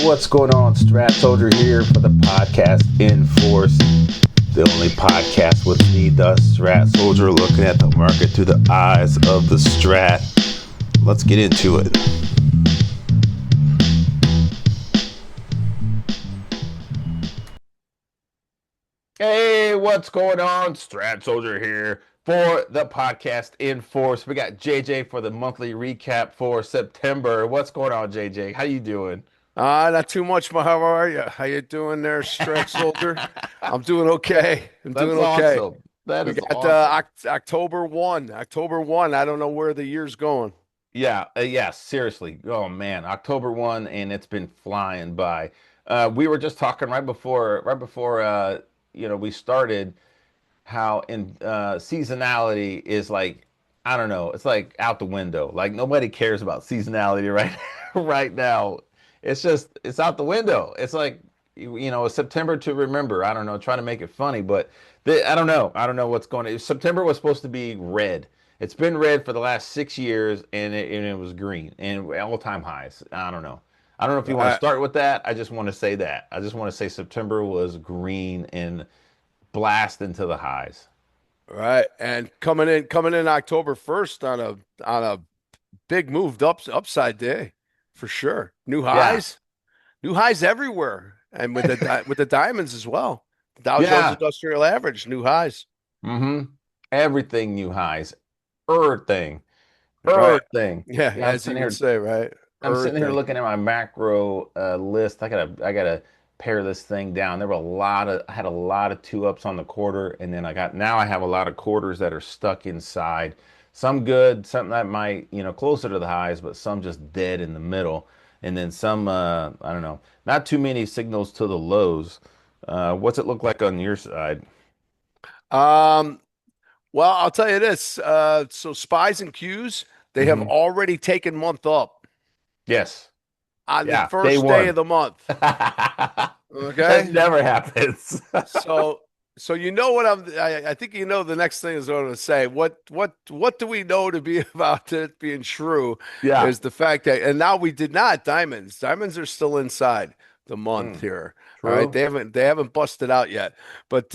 What's going on? Strat Soldier here for the podcast In Force, the only podcast with me, the Strat Soldier, looking at the market through the eyes of the Strat. Let's get into it. Hey, what's going on? Strat Soldier here for the podcast In Force. We got JJ for the monthly recap for September. What's going on, JJ? How you doing? Not too much, but how are you? How you doing there, Stretch Soldier? I'm doing okay. I'm doing That's okay. awesome. That We is got awesome. October 1. October 1. I don't know where the year's going. Yeah, seriously. Oh man, October 1 and it's been flying by. We were just talking right before we started how in seasonality is like I don't know, it's like out the window. Like nobody cares about seasonality right right now. It's out the window. It's like September to remember. I don't know, trying to make it funny, but I don't know. I don't know what's going on. September was supposed to be red. It's been red for the last 6 years, and it was green and all-time highs. I don't know. I don't know if you want to Right, start with that. I just want to say that. I just want to say September was green and blast into the highs. right. And coming in October 1st on a big moved upside day for sure. Yeah. New highs everywhere, and with the diamonds as well. Dow Jones Yeah. Industrial Average, new highs. Mm-hmm. Everything new highs. Everything. Right. Everything. Yeah, Yeah, I'm as you sitting would here. say, right? I'm sitting here Everything. looking at my macro list. I gotta pare this thing down. I had a lot of two ups on the quarter, and then now I have a lot of quarters that are stuck inside. Some good, some that might, closer to the highs, but some just dead in the middle. And then some, I don't know, not too many signals to the lows. What's it look like on your side? Um, well, I'll tell you this. So spies and Qs, they have Hmm. already taken month up Yes. on the Yeah. Day first day one. of the month. That Okay. never happens. So so you know what I think you know the next thing is what I'm going to say. What do we know to be about it being true Yeah. is the fact that and now we did not diamonds. Diamonds are still inside the month Mm. here. All right. True. They haven't busted out yet. But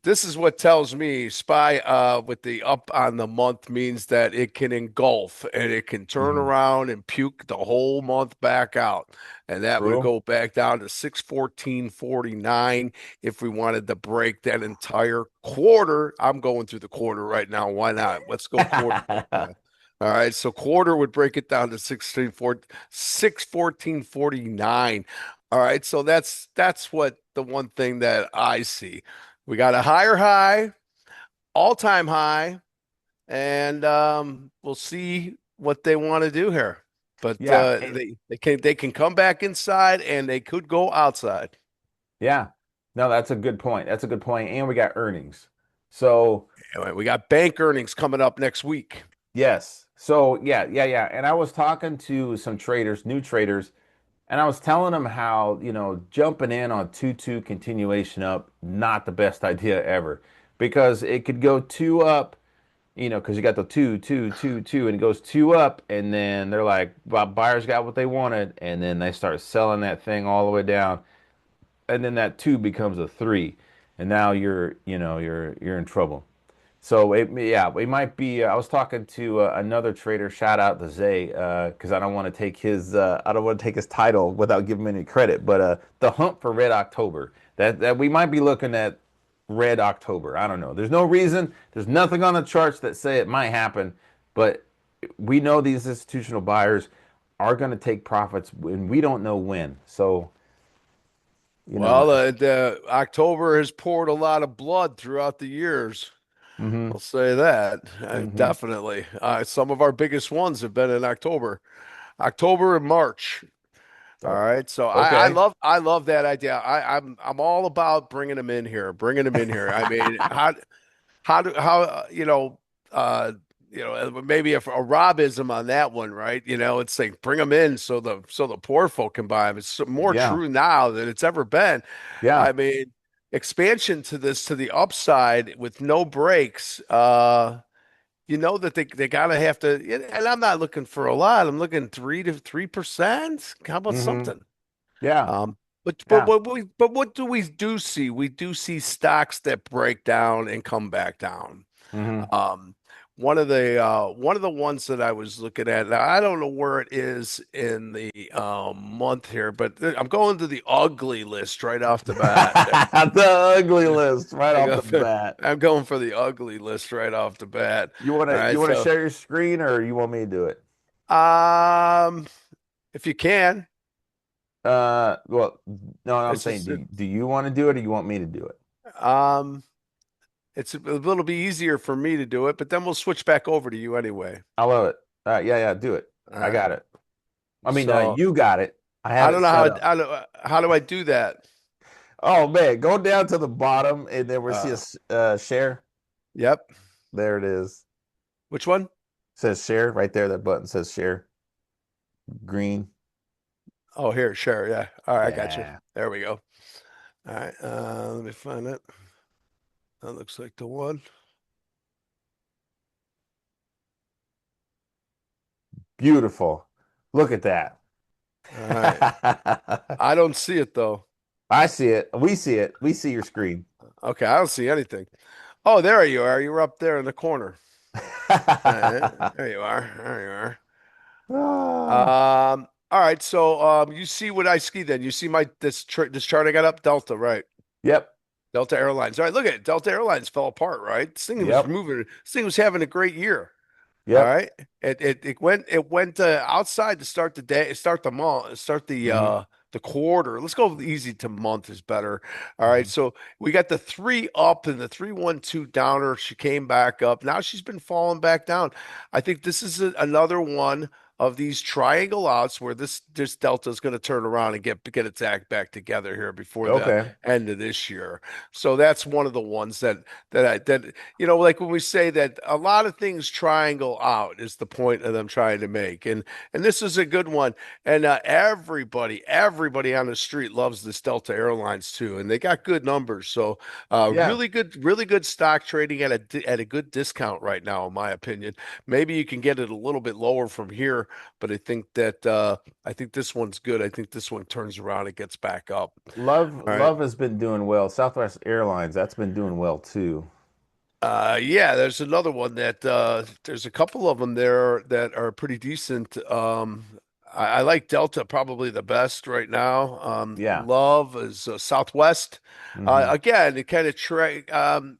this is what tells me SPY with the up on the month means that it can engulf and it can turn Hmm. around and puke the whole month back out. And that would True. go back down to 614.49 if we wanted to break that entire quarter. I'm going through the quarter right now. Why not? Let's go quarter. All right. So quarter would break it down to 614.49. All right. So that's what the one thing that I see. We got a higher high, all-time high, and we'll see what they want to do here. But Yeah. they can come back inside and they could go outside. Yeah. No, that's a good point. That's a good point. And we got earnings. So, Anyway, we got bank earnings coming up next week. yes. So, yeah. And I was talking to some traders, new traders, and I was telling them how, jumping in on 2-2 continuation up, not the best idea ever because it could go two up, because you got the two, two, two, two, and it goes two up, and then they're like, well, buyers got what they wanted, and then they start selling that thing all the way down. And then that two becomes a three, and now you're in trouble. So it might be. I was talking to another trader. Shout out to Zay, because I don't want to take his title without giving him any credit. But the hunt for Red October. That we might be looking at Red October. I don't know. There's no reason. There's nothing on the charts that say it might happen, but we know these institutional buyers are going to take profits, and we don't know when. So you know. Well, the October has poured a lot of blood throughout the years. Mm-hmm. I'll say that Mm-hmm. definitely. Some of our biggest ones have been in October and March. All So, right, so okay. I love that idea. I'm all about bringing them in here, bringing them in here. I mean, how maybe if a Robism on that one, right? It's like bring them in so the poor folk can buy them. It's more Yeah. true now than it's ever been. Yeah. I mean, expansion to the upside with no breaks. You know that they gotta have to, and I'm not looking for a lot. I'm looking 3% to 3%. How about Mm-hmm. something? Yeah. Um, Yeah. but what do we do see? We do see stocks that break down and come back down. Hmm. Um, one of the ones that I was looking at, now I don't know where it is in the month here, but I'm going to the ugly list right off the bat. The ugly list right I off go the for, bat. I'm going for the ugly list right off the bat. All You right, want to so share your screen or you want me to do it? um, if you can, Well, no, I'm it's saying, just do you want to do it or you want me to do it? um, it's a little bit easier for me to do it, but then we'll switch back over to you anyway. I love it. Yeah, yeah, do it. All I right. got it. I mean, So you got it. I I have don't it know set up. how do I do that? Oh man, go down to the bottom and then we'll see a Uh, share. yep. There it is. Which one? Says share right there. That button says share. Green. Oh, here, sure. Yeah. All right, I got you. Yeah. There we go. All right. Let me find it. That looks like the one. Beautiful. Look at that. All right. I don't see it though. I see it. We see it. We see your screen. Okay, I don't see anything. Oh, there you are. You're up there in the corner. All right. There you are. There you are. Ah, All right. So, you see what I see then? You see my this chart I got up, Delta, right? yep. Delta Airlines. All right, look at it. Delta Airlines fell apart, right? This thing was Yep. moving. This thing was having a great year. All Yep. right. It went outside to start the day, start the month, start Hmm. the quarter. Let's go easy to month is better. All right. Hmm. So we got the three up and the 312 downer. She came back up. Now she's been falling back down. I think this is another one of these triangle outs where this delta is going to turn around and get its act back together here before the Okay. end of this year. So that's one of the ones that like when we say that a lot of things triangle out is the point of them trying to make. And this is a good one. And everybody on the street loves this Delta Airlines too. And they got good numbers. So Yeah. really good stock trading at at a good discount right now, in my opinion. Maybe you can get it a little bit lower from here, but I think this one's good. I think this one turns around and gets back up. All right. Love has been doing well. Southwest Airlines, that's been doing well too. Yeah, there's another one that there's a couple of them there that are pretty decent. I like Delta probably the best right now. Yeah. Love is Southwest. Hmm. Again, it kind of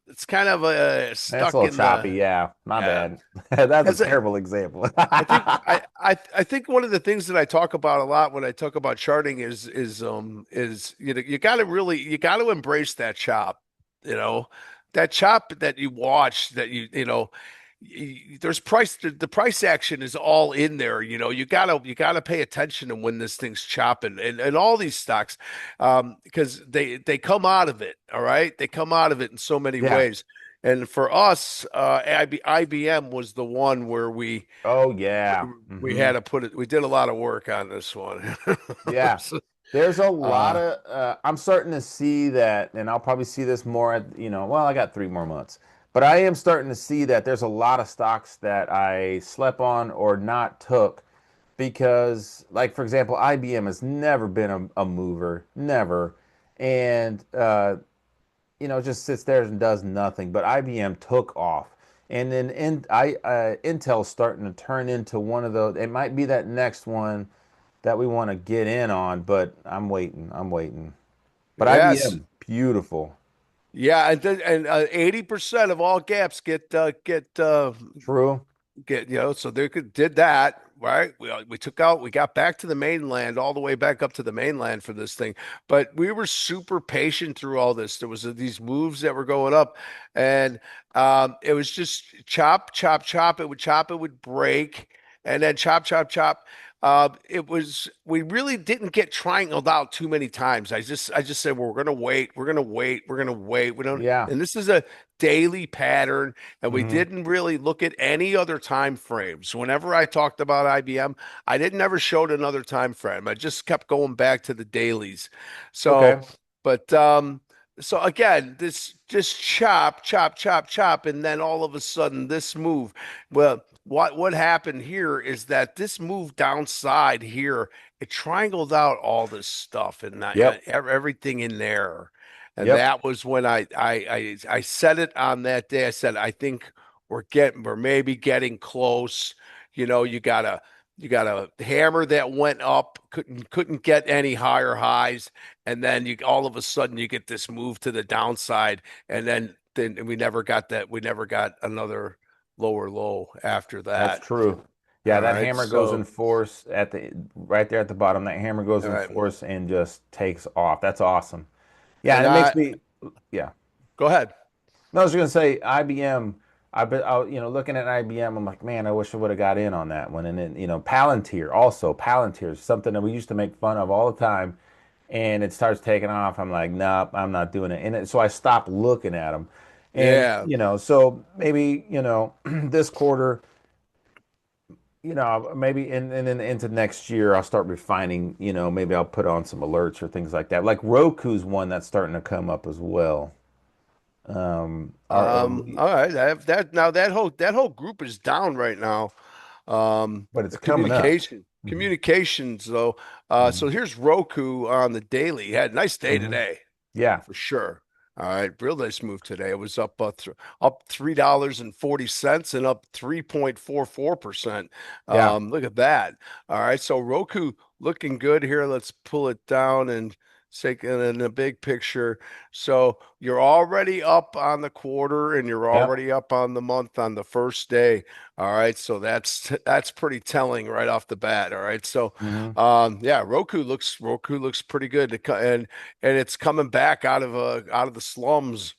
it's kind of That's a stuck little in choppy. the Yeah. My yeah. bad. That's a Has terrible example. I think one of the things that I talk about a lot when I talk about charting is you got to you got to embrace that chop, you know, that chop that you watch that there's the price action is all in there. You gotta pay attention to when this thing's chopping and all these stocks, because they come out of it. All right, they come out of it in so many Yeah. ways. And for us, IBM was the one where Oh yeah. we Hmm. had to put it. We did a lot of work on this one. Yeah. So, There's a lot uh, of I'm starting to see that, and I'll probably see this more well, I got 3 more months. But I am starting to see that there's a lot of stocks that I slept on or not took because, like for example, IBM has never been a mover, never. And just sits there and does nothing. But IBM took off. And then Intel's starting to turn into one of those. It might be that next one that we want to get in on, but I'm waiting. I'm waiting. But yes, IBM, beautiful. yeah, and 80% of all gaps True. get so they did that right. We took out, we got back to the mainland, all the way back up to the mainland for this thing, but we were super patient through all this. There was these moves that were going up, and it was just chop, chop, chop. It would break, and then chop, chop, chop. We really didn't get triangled out too many times. I just said, well, we're gonna wait, we're gonna wait. We don't, Yeah. and this is a daily pattern, and we Hmm. didn't really look at any other time frames. Whenever I talked about IBM, I didn't ever showed another time frame. I just kept going back to the dailies. So, Okay. but so again, this just chop, chop, chop, chop, and then all of a sudden this move. Well, what happened here is that this move downside here it triangled out all this stuff and Yep. everything in there. And Yep. that was when I said it on that day. I said, I think we're maybe getting close. You got a hammer that went up, couldn't get any higher highs, and then you all of a sudden you get this move to the downside, and then we never got that. We never got another lower low after That's that. true. All Yeah, that right, hammer goes in so force at the right there at the bottom. That hammer goes all in right, force and just takes off. That's awesome. Yeah, and and it makes me yeah. go ahead. No, I was gonna say IBM. Looking at IBM, I'm like, man, I wish I would have got in on that one. And then, Palantir, also Palantir is something that we used to make fun of all the time, and it starts taking off. I'm like, nope, I'm not doing it. So I stopped looking at them, and Yeah. so maybe this quarter, maybe and then into next year, I'll start refining. Maybe I'll put on some alerts or things like that. Like Roku's one that's starting to come up as well. All right. That whole group is down right now. But it's The coming up. Mhm. communications though. So Mhm. here's Roku on the daily. He had a nice day Mhm. today Yeah. for sure. All right, real nice move today. It was up $3.40 and up 3.44%. Yeah. Look at that. All right, so Roku looking good here. Let's pull it down and take it in a big picture. So you're already up on the quarter and you're Yep. already up on the month on the first day. All right, so that's pretty telling right off the bat. All right, so Hmm. yeah, Roku looks pretty good and it's coming back out of the slums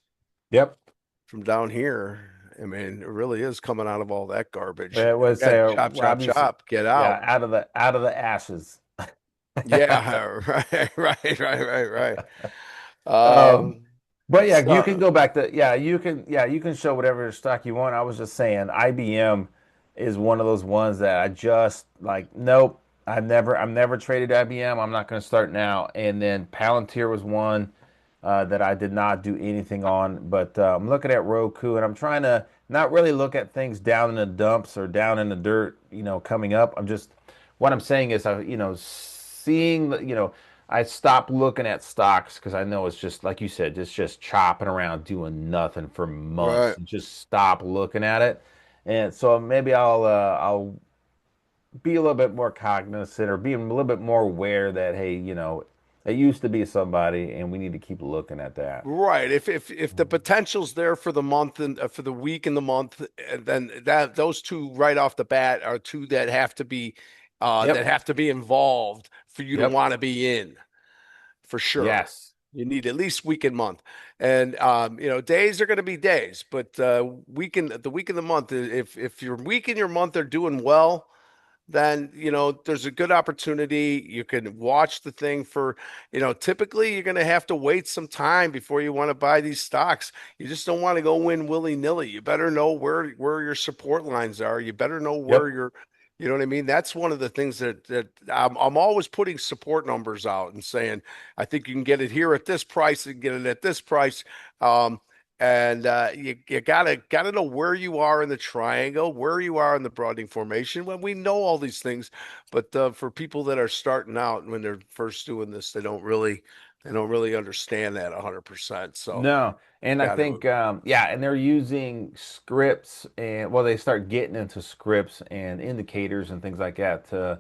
Yep. from down here. I mean, it really is coming out of all that garbage. It was Yeah, say chop, chop, Rob used to, chop, get yeah, out. out of the ashes. Yeah, right. Um, Um, but yeah, you can so go back to you can show whatever stock you want. I was just saying IBM is one of those ones that I just like, nope, I'm never traded IBM. I'm not going to start now. And then Palantir was one that I did not do anything on. But I'm looking at Roku and I'm trying to not really look at things down in the dumps or down in the dirt, coming up. What I'm saying is, seeing, I stopped looking at stocks because I know it's just, like you said, just chopping around doing nothing for months. right. And just stop looking at it. And so maybe I'll be a little bit more cognizant or be a little bit more aware that, hey, it used to be somebody and we need to keep looking at that. Right. If the potential's there for the month and for the week and the month, then that those two right off the bat are two that Yep. have to be involved for you to Yep. want to be in for sure. Yes. You need at least week and month, and days are going to be days, but the week and the month. If your week and your month are doing well, then there's a good opportunity. You can watch the thing for, typically you're going to have to wait some time before you want to buy these stocks. You just don't want to go in willy-nilly. You better know where your support lines are. You better know where Yep. your, you know what I mean? That's one of the things that I'm always putting support numbers out and saying, I think you can get it here at this price and get it at this price. Um, and you gotta know where you are in the triangle, where you are in the broadening formation. When we know all these things, but for people that are starting out when they're first doing this, they don't really understand that 100%. So No. And I got think, to yeah, and they're using scripts and, well, they start getting into scripts and indicators and things like that to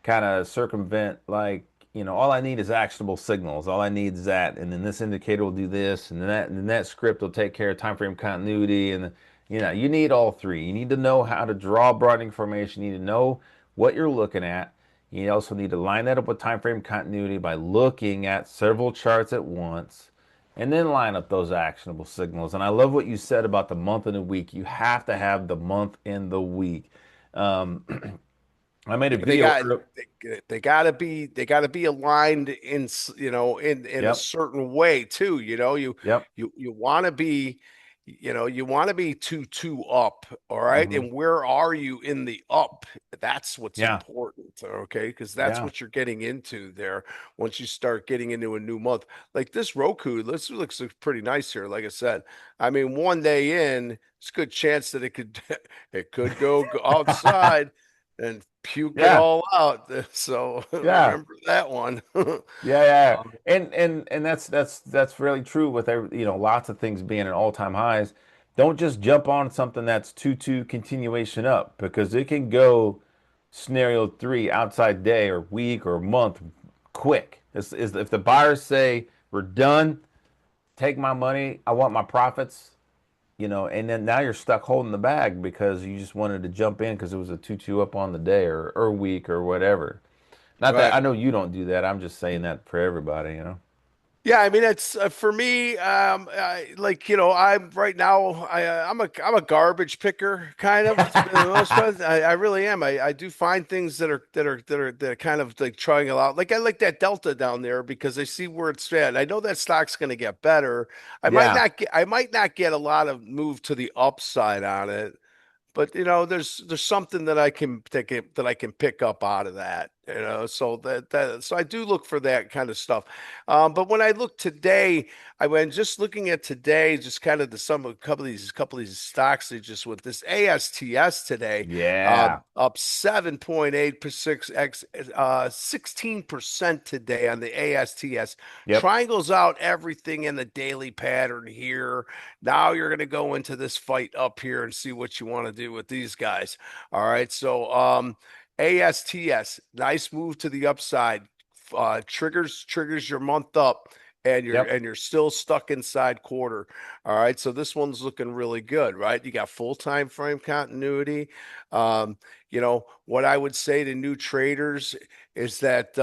kind of circumvent, like, all I need is actionable signals. All I need is that. And then this indicator will do this, and then that script will take care of time frame continuity. And, you need all three. You need to know how to draw broadening formation. You need to know what you're looking at. You also need to line that up with time frame continuity by looking at several charts at once and then line up those actionable signals. And I love what you said about the month and the week. You have to have the month and the week. Um, I made a they video. got they gotta be aligned in a Yep. certain way too. Yep. You want to be you want to be two up, all right? Hmm. And where are you in the up? That's what's Yeah. important, okay? Because that's Yeah. what you're getting into there once you start getting into a new month. Like this Roku, this looks pretty nice here. Like I said, I mean, one day in, it's a good chance that it could it could go outside and puke it Yeah, all out. So yeah. remember that one. Yeah, yeah. Um, And that's really true with lots of things being at all-time highs. Don't just jump on something that's 2-2 continuation up because it can go scenario three outside day or week or month quick. Is if the buyers say we're done, take my money, I want my profits, and then now you're stuck holding the bag because you just wanted to jump in because it was a 2-2 up on the day or week or whatever. Not that right. I know you don't do that. I'm just saying that for everybody. Yeah, I mean it's for me. Like I'm right now. I'm a garbage picker, kind of for the most part. I really am. I do find things that are kind of like trying a lot. Like I like that Delta down there because I see where it's at. I know that stock's going to get better. Yeah, I might not get a lot of move to the upside on it. But there's something that I can pick up out of that, so so I do look for that kind of stuff. But when I look today, I went just looking at today, just kind of the sum of a couple of these stocks they just with this ASTS today, yeah, up 7.8% x 16% today on the ASTS. yep, Triangles out everything in the daily pattern here. Now you're going to go into this fight up here and see what you want to do with these guys. All right. So ASTS, nice move to the upside. Triggers your month up and you're yep, and you're still stuck inside quarter. All right. So this one's looking really good, right? You got full time frame continuity. What I would say to new traders is that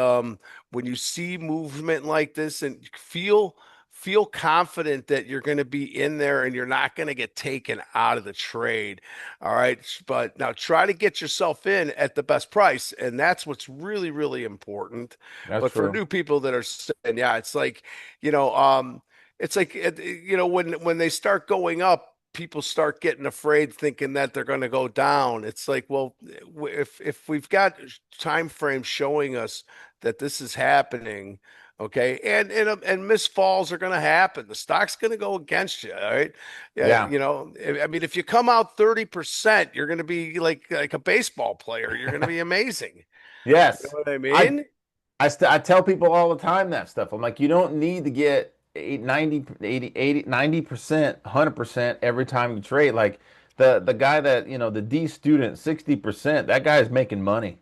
when you see movement like this and feel confident that you're going to be in there and you're not going to get taken out of the trade. All right. But now try to get yourself in at the best price. And that's what's really, really important. that's But for true. new people that are saying, yeah, you know, um, it's like, when they start going up, people start getting afraid thinking that they're going to go down. It's like, well, if we've got time frames showing us that this is happening. Okay, and misfalls are going to happen. The stock's going to go against you. All right, yeah. Yeah. I mean, if you come out 30%, you're going to be like a baseball player. You're going to be amazing. You Yes. know what I I mean? I tell people all the time that stuff. I'm like, you don't need to get 90, 80, 90%, 100% every time you trade. Like the guy that, the D student, 60%, that guy is making money.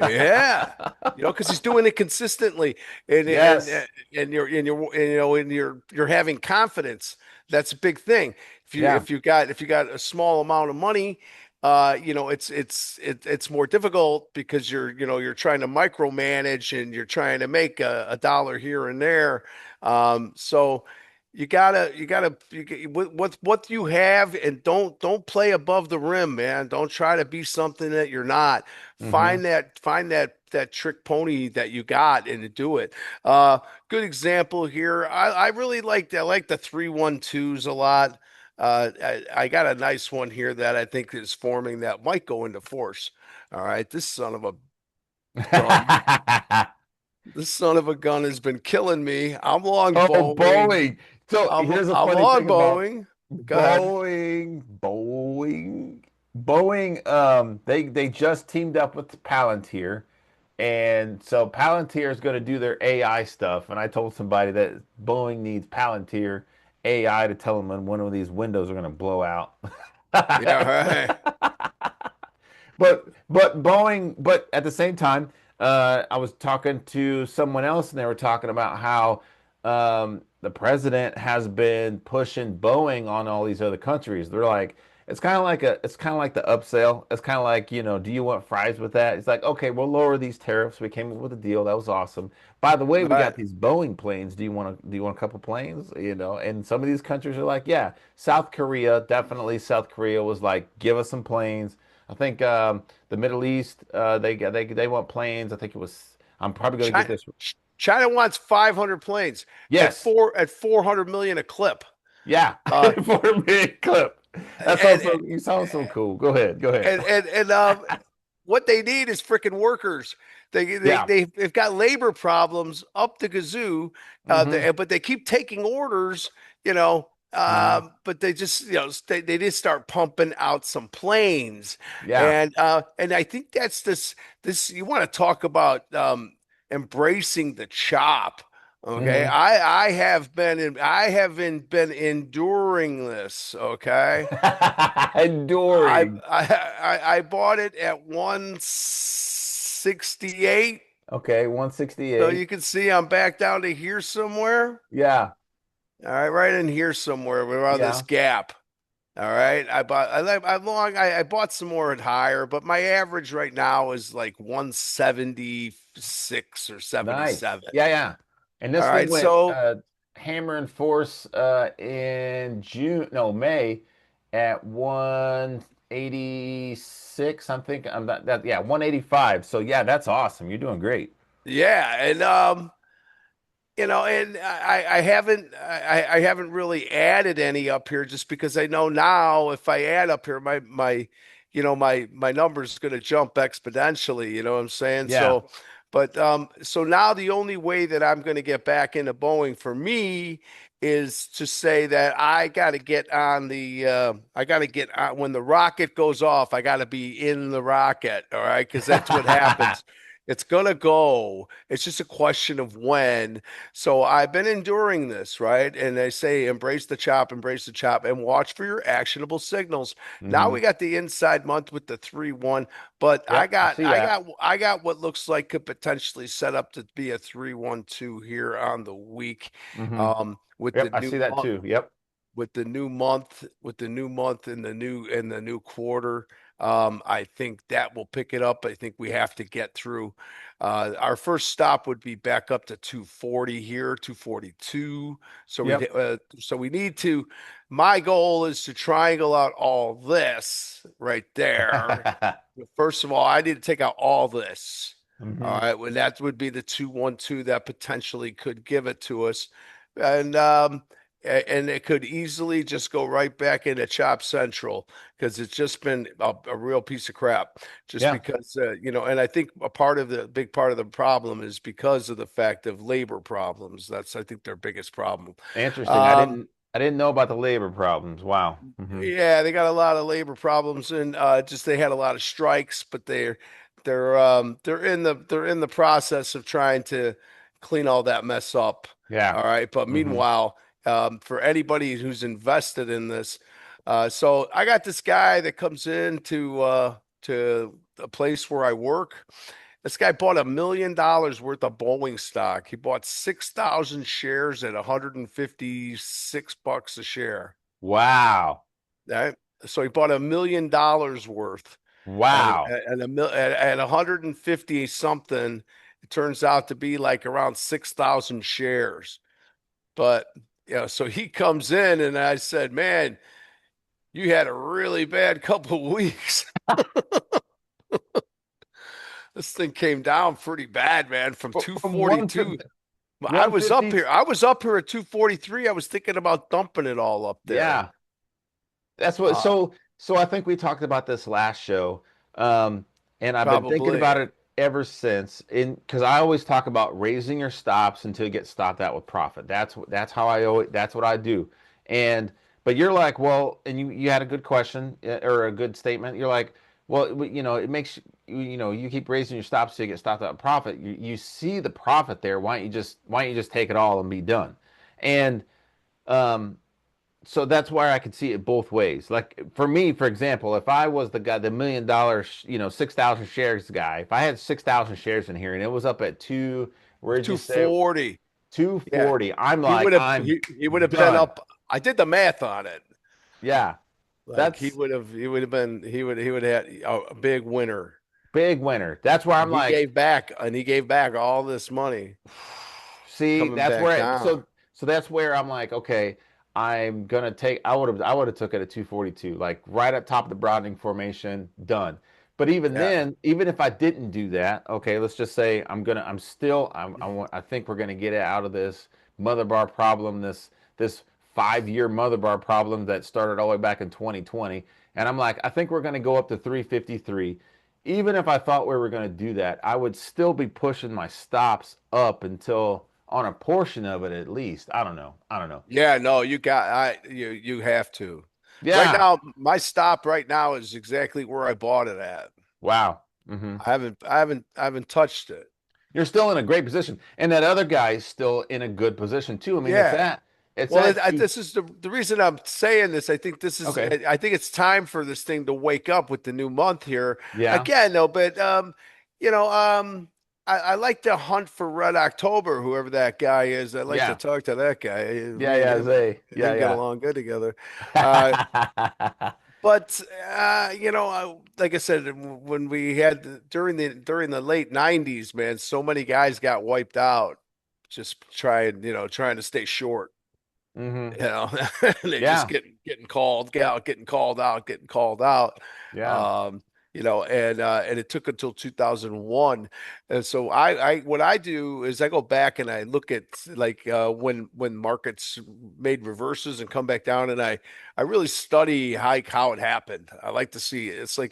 Yeah. Because he's doing it consistently, and and Yes. and and you're having confidence. That's a big thing. Yeah. If you got a small amount of money, it's more difficult because you're trying to micromanage and you're trying to make a dollar here and there. So what you have, and don't play above the rim, man. Don't try to be something that you're not. Hmm. Find that trick pony that you got and to do it. Good example here. I like the 3-1-2s a lot. I got a nice one here that I think is forming that might go into force. All right, this son of a gun. This son of a gun has been killing me. I'm long Oh, Boeing. Boeing. So here's a I'm funny long thing about Boeing. Go ahead. Boeing. They just teamed up with Palantir, and so Palantir is going to do their AI stuff. And I told somebody that Boeing needs Palantir AI to tell them when one of these windows are going to blow out. Yeah, right. But at the same time, I was talking to someone else, and they were talking about how the president has been pushing Boeing on all these other countries. They're like, it's kind of like the upsell. It's kind of like, do you want fries with that? It's like, okay, we'll lower these tariffs. We came up with a deal. That was awesome. By the way, we got Right. these Boeing planes. Do you want a couple planes? And some of these countries are like, yeah, South Korea, definitely South Korea was like, give us some planes. I think the Middle East, they want planes. I think it was. I'm probably going to get China, this. China wants 500 planes Yes. at 400 million a clip. Yeah. Uh, For a big clip. That sounds and so. You sound so cool. Go ahead. Go ahead. and what they need is freaking workers. Yeah. They've got labor problems up the gazoo, Hmm. but they keep taking orders. You know, Hmm. But they just, they just start pumping out some planes, Yeah. and I think that's this. You want to talk about embracing the chop? Okay, Hmm. I haven't been enduring this. Okay, Enduring. I bought it at 168, Okay, so 168. you can see I'm back down to here somewhere. Yeah. All right, right in here somewhere around this Yeah. gap. All right. I bought some more at higher, but my average right now is like 176 or Nice. 77. Yeah, yeah. And All this thing right. went So hammer and force in June, no, May at 186. I'm thinking I'm not that yeah, 185. So yeah, that's awesome. You're doing great. yeah, and and I haven't really added any up here just because I know now if I add up here, my number's going to jump exponentially. You know what I'm saying? Yeah. So now the only way that I'm going to get back into Boeing for me is to say that I got to get on when the rocket goes off. I got to be in the rocket. All right, because that's what happens. It's gonna go. It's just a question of when. So I've been enduring this, right? And they say embrace the chop, and watch for your actionable signals. Now Hmm. we got the inside month with the 3-1, but Yep, I see that. I got what looks like could potentially set up to be a 3-1-2 here on the week. Hmm. With Yep, the I new see that month too. Yep. with the new month and the new quarter. I think that will pick it up. I think we have to get through. Our first stop would be back up to 240 here, 242. Yep. So we need to. My goal is to triangle out all this right there. First of all, I need to take out all this. All Hmm. right, when that would be the 212 that potentially could give it to us, and and it could easily just go right back into Chop Central because it's just been a real piece of crap. Just Yeah. because and I think big part of the problem is because of the fact of labor problems. That's I think their biggest problem. Interesting. Um, I didn't know about the labor problems. Wow. Hmm. yeah, they got a lot of labor problems and just they had a lot of strikes, but they're in the process of trying to clean all that mess up. Yeah. All right, but Hmm. meanwhile, for anybody who's invested in this, so I got this guy that comes in to a place where I work. This guy bought $1 million worth of Boeing stock. He bought 6,000 shares at 156 bucks a share. Wow. Right? So he bought $1 million worth, Wow. at 150 something. It turns out to be like around 6,000 shares. But so he comes in, and I said, "Man, you had a really bad couple of weeks. This thing came down pretty bad, man, from From one to 242. I was up 150. here. I was up here at 243. I was thinking about dumping it all up there. Yeah. That's what Uh, so I think we talked about this last show. Um, and I've been thinking Probably. about it ever since in because I always talk about raising your stops until you get stopped out with profit. That's how I always that's what I do. And but you're like, well, and you had a good question or a good statement. You're like, well, it makes you keep raising your stops till you get stopped out with profit. You see the profit there. Why don't you just take it all and be done? And um so that's why I could see it both ways. Like for me, for example, if I was the guy, the $1 million, 6,000 shares guy, if I had 6,000 shares in here and it was up at where'd you say 240. Yeah. 240? I'm like, I'm He would have been done. up. I did the math on it. Yeah, Like that's he would have been he would have had a big winner. big winner. That's where I'm And like, he gave back all this money see, coming that's back where down. so that's where I'm like, okay, I'm gonna take. I would have took it at 242, like right up top of the broadening formation, done. But even Yeah. then, even if I didn't do that, okay, let's just say I'm still, I think we're gonna get out of this mother bar problem, this 5 year mother bar problem that started all the way back in 2020, and I'm like, I think we're gonna go up to 353. Even if I thought we were gonna do that, I would still be pushing my stops up until on a portion of it at least. I don't know. I don't know. Yeah, no, you have to. Right Yeah. now, my stop right now is exactly where I bought it at. Wow. Hmm. I haven't touched it. You're still in a great position, and that other guy is still in a good position too. I mean, Yeah. it's Well, at two. this is the reason I'm saying this. Okay. I think it's time for this thing to wake up with the new month here Yeah. again, though. But you know, I like to hunt for Red October, whoever that guy is. I like to Yeah. talk to that guy. Yeah. Me and Yeah. Zay. Yeah. him get Yeah. along good together. Uh, but like I said, when we had during the late '90s, man, so many guys got wiped out just trying to stay short. Hmm. You know, they just Yeah. getting called out, getting called out, getting called out. Yeah. Um, and it took until 2001. And so what I do is I go back and I look at like when markets made reverses and come back down, and I really study how it happened. I like to see it. It's if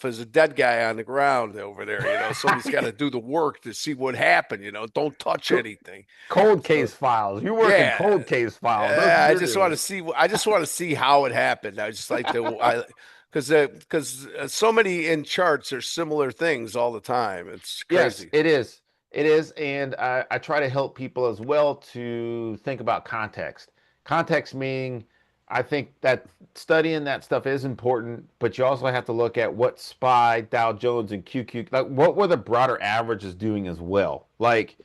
there's a dead guy on the ground over there, somebody's got to do the work to see what happened. Don't touch Co- anything. Cold So case files. You work in yeah, cold case files. That's what I you're just want to doing. see. I just want to see how it happened. I just like to. Because so many in charts are similar things all the time. It's Yes, crazy. it is. It is. And I try to help people as well to think about context. Context meaning, I think that studying that stuff is important, but you also have to look at what SPY, Dow Jones, and QQ, like what were the broader averages doing as well. Like,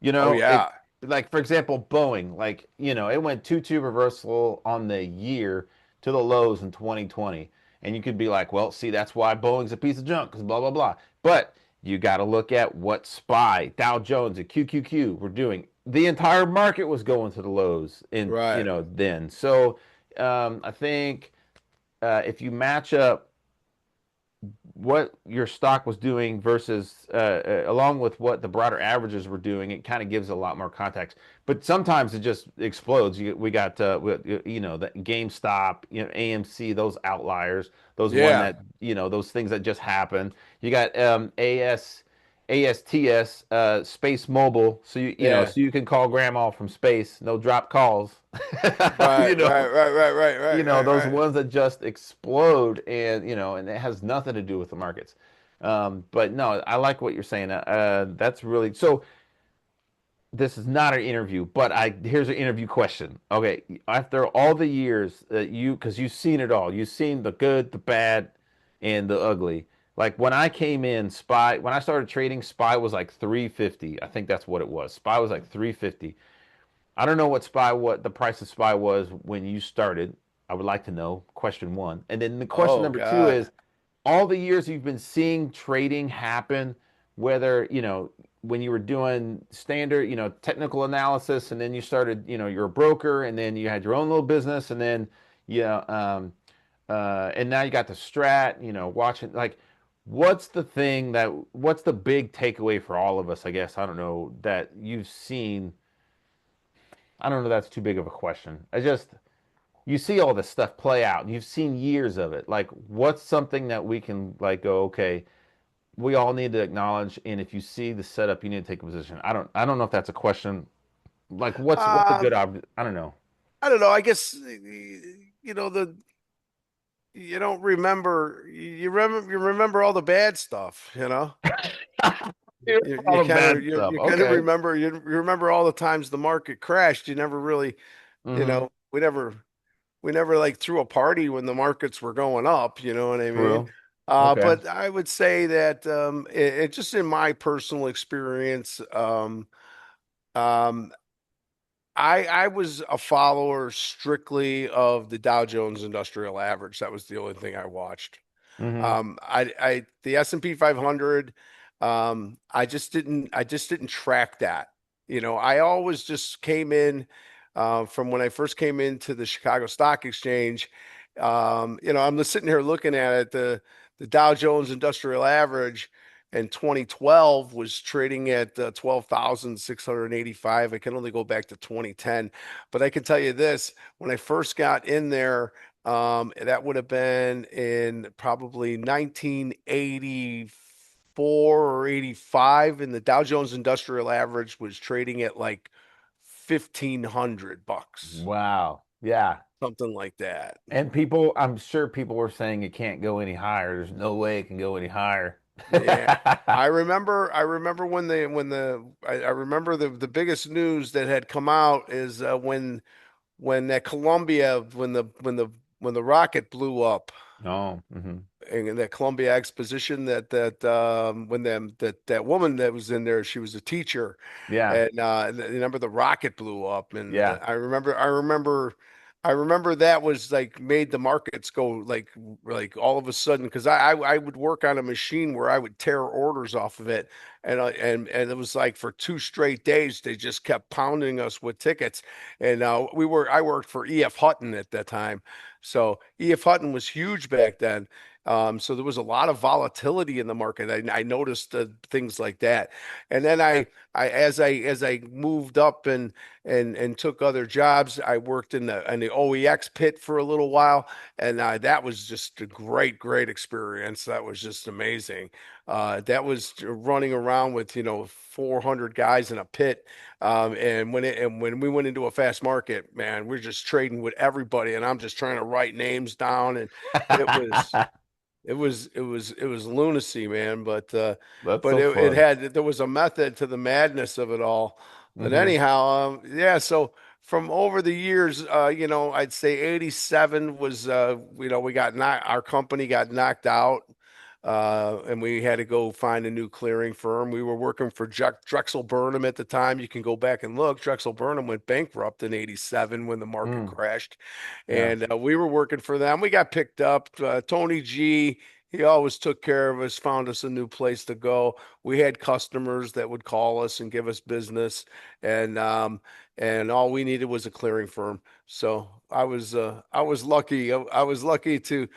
Oh it, yeah. like for example, Boeing, like, it went 2-2 reversal on the year to the lows in 2020. And you could be like, well, see, that's why Boeing's a piece of junk, because blah, blah, blah. But you got to look at what SPY, Dow Jones, and QQQ were doing. The entire market was going to the lows in, Right. then. So I think if you match up what your stock was doing versus along with what the broader averages were doing, it kind of gives a lot more context. But sometimes it just explodes. We got the GameStop, AMC, those outliers, those one Yeah. that those things that just happen. You got ASTS, Space Mobile, so Yeah. so you can call grandma from space, no drop calls. Right. you Right. know Right. Right. Right. Right. Right. those Right. ones that just explode, and and it has nothing to do with the markets. But no, I like what you're saying. That's really so. This is not an interview, but here's an interview question. Okay, after all the years that because you've seen it all, you've seen the good, the bad, and the ugly. Like when I came in, when I started trading, SPY was like 350. I think that's what it was. SPY was like 350. I don't know what the price of SPY was when you started. I would like to know. Question one. And then the question Oh number two God. is all the years you've been seeing trading happen, whether, when you were doing standard, technical analysis, and then you started, you're a broker, and then you had your own little business, and then, yeah, and now you got the strat, watching, like, what's the big takeaway for all of us, I guess, I don't know, that you've seen. I don't know. That's too big of a question. You see all this stuff play out. You've seen years of it. Like, what's something that we can like go, okay, we all need to acknowledge. And if you see the setup, you need to take a position. I don't know if that's a question. Like, what's a good Um. I don't know. I don't know. I guess the you don't remember you remember all the bad stuff. You All the kind of bad stuff. you kind of Okay. remember you remember all the times the market crashed. You never really, Mm-hmm. we never like threw a party when the markets were going up, you know what I mean? True. Okay. But I would say that it just in my personal experience, um, I was a follower strictly of the Dow Jones Industrial Average. That was the only thing I watched. Mm-hmm. The S&P 500, I just didn't track that. I always just came in from when I first came into the Chicago Stock Exchange. I'm just sitting here looking at it, the Dow Jones Industrial Average in 2012 was trading at 12,685. I can only go back to 2010, but I can tell you this, when I first got in there, that would have been in probably 1980. or 85, and the Dow Jones Industrial Average was trading at like 1,500 bucks, Wow. Yeah. something like that. And people, I'm sure people were saying it can't go any higher. There's no way it can go any higher. Yeah. I remember I remember the biggest news that had come out is when that Columbia when the rocket blew up No. Hmm. in that Columbia Exposition, when that woman that was in there, she was a teacher, Yeah. and remember the rocket blew up, and Yeah. I remember that was like made the markets go like all of a sudden, because I would work on a machine where I would tear orders off of it, and it was like for 2 straight days they just kept pounding us with tickets, and I worked for EF Hutton at that time, so EF Hutton was huge back then. So there was a lot of volatility in the market. I noticed things like that, and then as I moved up and took other jobs, I worked in the OEX pit for a little while, and that was just a great experience. That was just amazing. That was running around with 400 guys in a pit, and when we went into a fast market, man, we're just trading with everybody, and I'm just trying to write names down, and it was. It was lunacy, man. That's But so fun. there was a method to the madness of it all. But Hmm. anyhow, yeah. So from over the years, I'd say '87 was, we got knocked, our company got knocked out, and we had to go find a new clearing firm. We were working for Drexel Burnham at the time. You can go back and look. Drexel Burnham went bankrupt in '87 when the market Mm, crashed, yeah. and we were working for them. We got picked up. Tony G, he always took care of us, found us a new place to go. We had customers that would call us and give us business, and all we needed was a clearing firm. So I was lucky. I was lucky to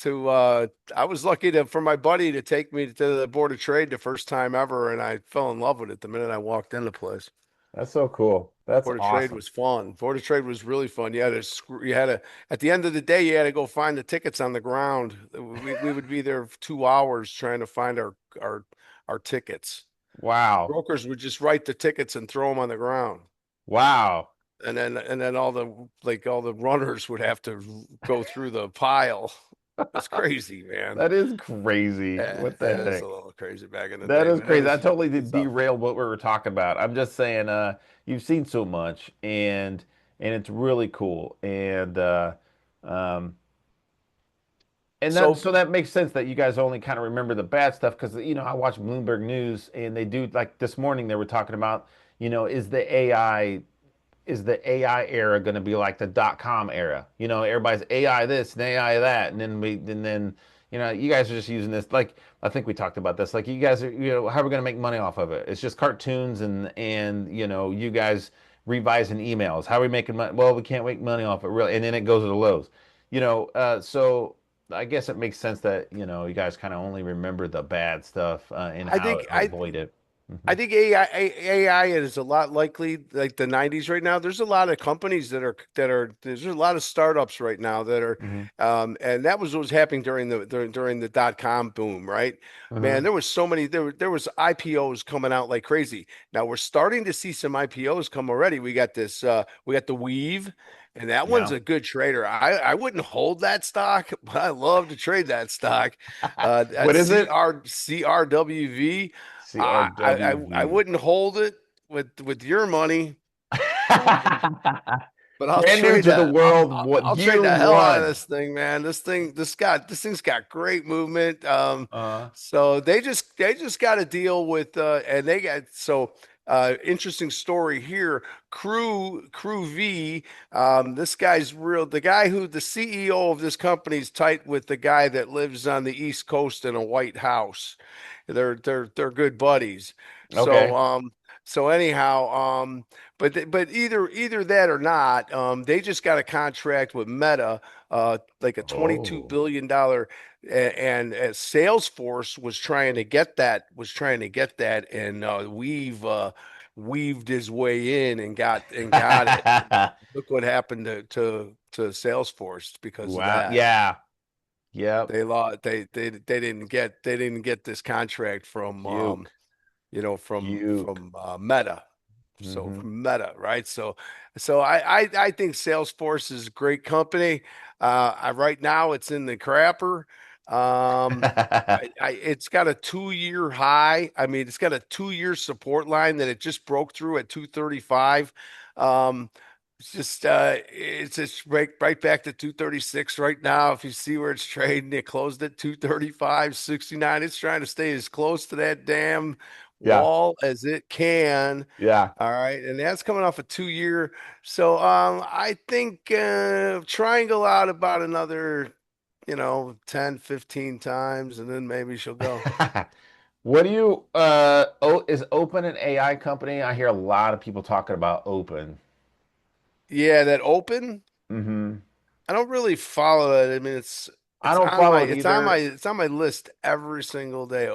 I was lucky to for my buddy to take me to the Board of Trade the first time ever, and I fell in love with it the minute I walked in the place. That's so cool. That's Board of Trade awesome. was fun. Board of Trade was really fun. You had to, at the end of the day, you had to go find the tickets on the ground. We would be there for 2 hours trying to find our tickets. Wow. Brokers would just write the tickets and throw them on the ground. Wow. And then all the runners would have to go through the pile. It's crazy, man. That is crazy. Yeah, What the it is a heck? little crazy back in the That day, is man. crazy. I It's totally did it's up. derail what we were talking about. I'm just saying, you've seen so much and it's really cool. Um and that So so that makes sense that you guys only kind of remember the bad stuff because I watch Bloomberg News and they do like this morning they were talking about, is the AI era going to be like the .com era? Everybody's AI this and AI that, and then you guys are just using this like I think we talked about this. Like you guys are, how are we going to make money off of it? It's just cartoons and you guys revising emails. How are we making money? Well, we can't make money off it really, and then it goes to the lows. So I guess it makes sense that you guys kind of only remember the bad stuff and I how think to I avoid it. I Hmm. think AI is a lot likely like the '90s right now. There's a lot of companies there's a lot of startups right now that are, Hmm. and that was what was happening during the dot-com boom, right? Man, Hmm. there was so many there was IPOs coming out like crazy. Now we're starting to see some IPOs come already. We got the Weave, and that one's Yeah. a good trader. I wouldn't hold that stock, but I love to trade that stock. At What is it? CRWV. I CRWV. wouldn't hold it with your money, but I'll Brand new trade to the that. world. What I'll trade year the hell out of one? this thing, man. This thing's got great movement. Uh, So they just got to deal with and they got so interesting story here. Crew V. This guy's real. The CEO of this company is tight with the guy that lives on the East Coast in a White House. They're good buddies. So okay. so anyhow, but either that or not, they just got a contract with Meta, like a $22 Oh. billion, and Salesforce was trying to get that, and weaved his way in and got it. Look what happened to Salesforce because of Wow. that. Yeah. Yep. They lost. They didn't get this contract from Puke. Puke. Meta. So Hmm. from Meta, right? So I think Salesforce is a great company. Right now it's in the crapper. Um, it's got a 2 year high. I mean, it's got a 2 year support line that it just broke through at 235. Um, it's just right back to 236 right now. If you see where it's trading, it closed at 235.69. It's trying to stay as close to that damn Yeah. wall as it can. Yeah. All right, and that's coming off a 2 year. So I think triangle out about another, 10, 15 times, and then maybe she'll go. What do you is Open an AI company? I hear a lot of people talking about Open. Yeah, that open. Hmm. I don't really follow it. I mean, I it's don't on my follow it either. it's on my list every single day.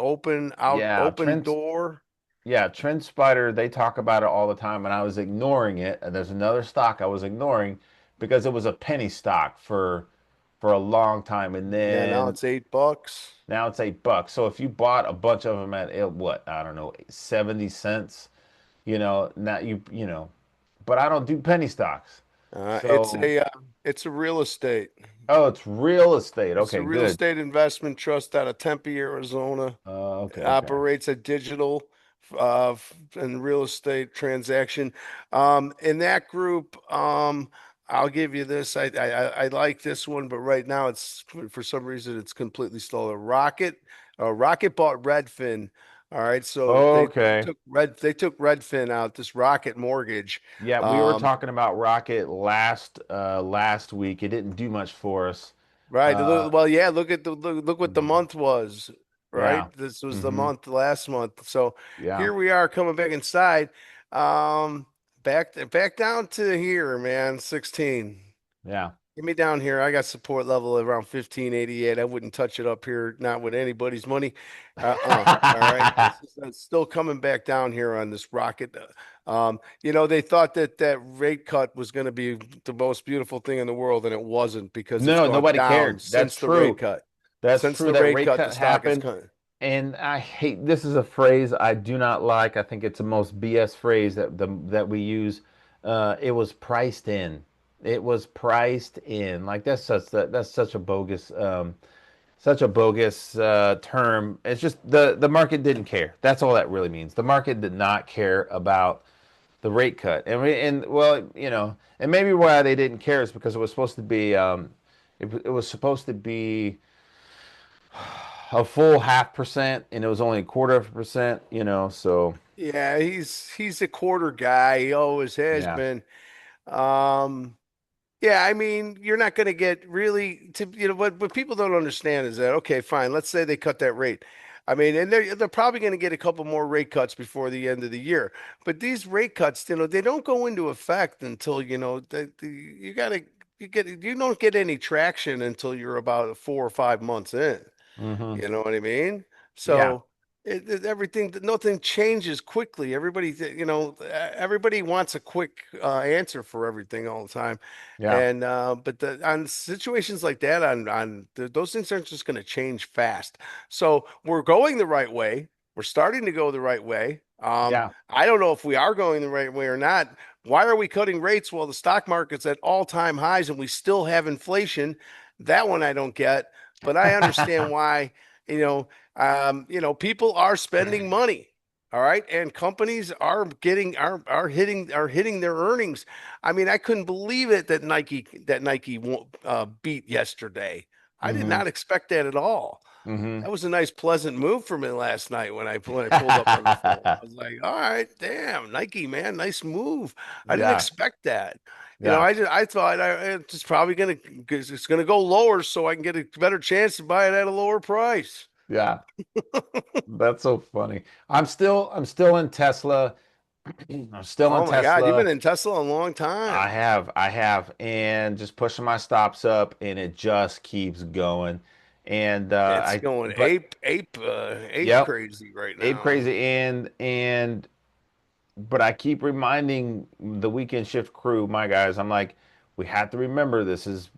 Yeah, Open Trent. door. Yeah, Trend Spider, they talk about it all the time, and I was ignoring it. And there's another stock I was ignoring because it was a penny stock for a long time, and Yeah, now then it's $8. now it's $8. So if you bought a bunch of them at what, I don't know, 70 cents, now but I don't do penny stocks. Uh, it's So, a uh, it's a real estate. oh, it's real estate. It's a Okay, real good. estate investment trust out of Tempe, Arizona. Okay, okay. Operates a digital and real estate transaction. In that group, I'll give you this. I like this one, but right now it's for some reason it's completely slow. Rocket bought Redfin. All right, so Okay. they took Redfin out, this Rocket Mortgage. Yeah, we were Um, talking about Rocket last week. It didn't do much for us. Right. Uh Well, yeah, look what the mhm. month was, Yeah. right? This was the Hmm. month last month. So Yeah. here we are coming back inside. Um, back down to here, man, 16. Yeah. Get me down here. I got support level around 1588. I wouldn't touch it up here, not with anybody's money. All right. This is still coming back down here on this rocket. They thought that that rate cut was going to be the most beautiful thing in the world, and it wasn't because it's No, gone nobody down cared. That's since the rate true. cut. That's Since true. the That rate rate cut, the cut stock has happened. cut. And I hate this is a phrase I do not like. I think it's the most BS phrase that we use. It was priced in. It was priced in. Like that's such a bogus term. It's just the market didn't care. That's all that really means. The market did not care about the rate cut. And well, and maybe why they didn't care is because it was supposed to be it was supposed to be a full 0.5%, and it was only a quarter of a percent, so Yeah, he's a quarter guy. He always has yeah. been. Um, Yeah, I mean, you're not going to get really to what people don't understand is that okay, fine. Let's say they cut that rate. I mean, and they're probably going to get a couple more rate cuts before the end of the year. But these rate cuts, they don't go into effect until you got to you don't get any traction until you're about 4 or 5 months in. Hmm. You know what I mean? Yeah. So everything, nothing changes quickly. Everybody wants a quick answer for everything all the time, Yeah. and but on situations like that, those things aren't just going to change fast. So we're going the right way. We're starting to go the right way. Yeah. I don't know if we are going the right way or not. Why are we cutting rates while the stock market's at all-time highs and we still have inflation? That one I don't get, but I understand why people are spending money. All right. And companies are getting are hitting their earnings. I mean, I couldn't believe it that Nike beat yesterday. I did Hmm. not expect that at all. Hmm. That was a nice, pleasant move for me last night when I pulled up on the phone. I was like, all right, damn, Nike, man, nice move. I didn't Yeah. expect that. Yeah. I thought it's probably it's gonna go lower so I can get a better chance to buy it at a lower price. Yeah. That's so funny. I'm still in Tesla. I'm still in Oh my God, you've been Tesla. in Tesla a long I time. have, I have, and just pushing my stops up, and it just keeps going. And It's going but ape yep, crazy right ape now. crazy, but I keep reminding the weekend shift crew, my guys, I'm like, we have to remember this is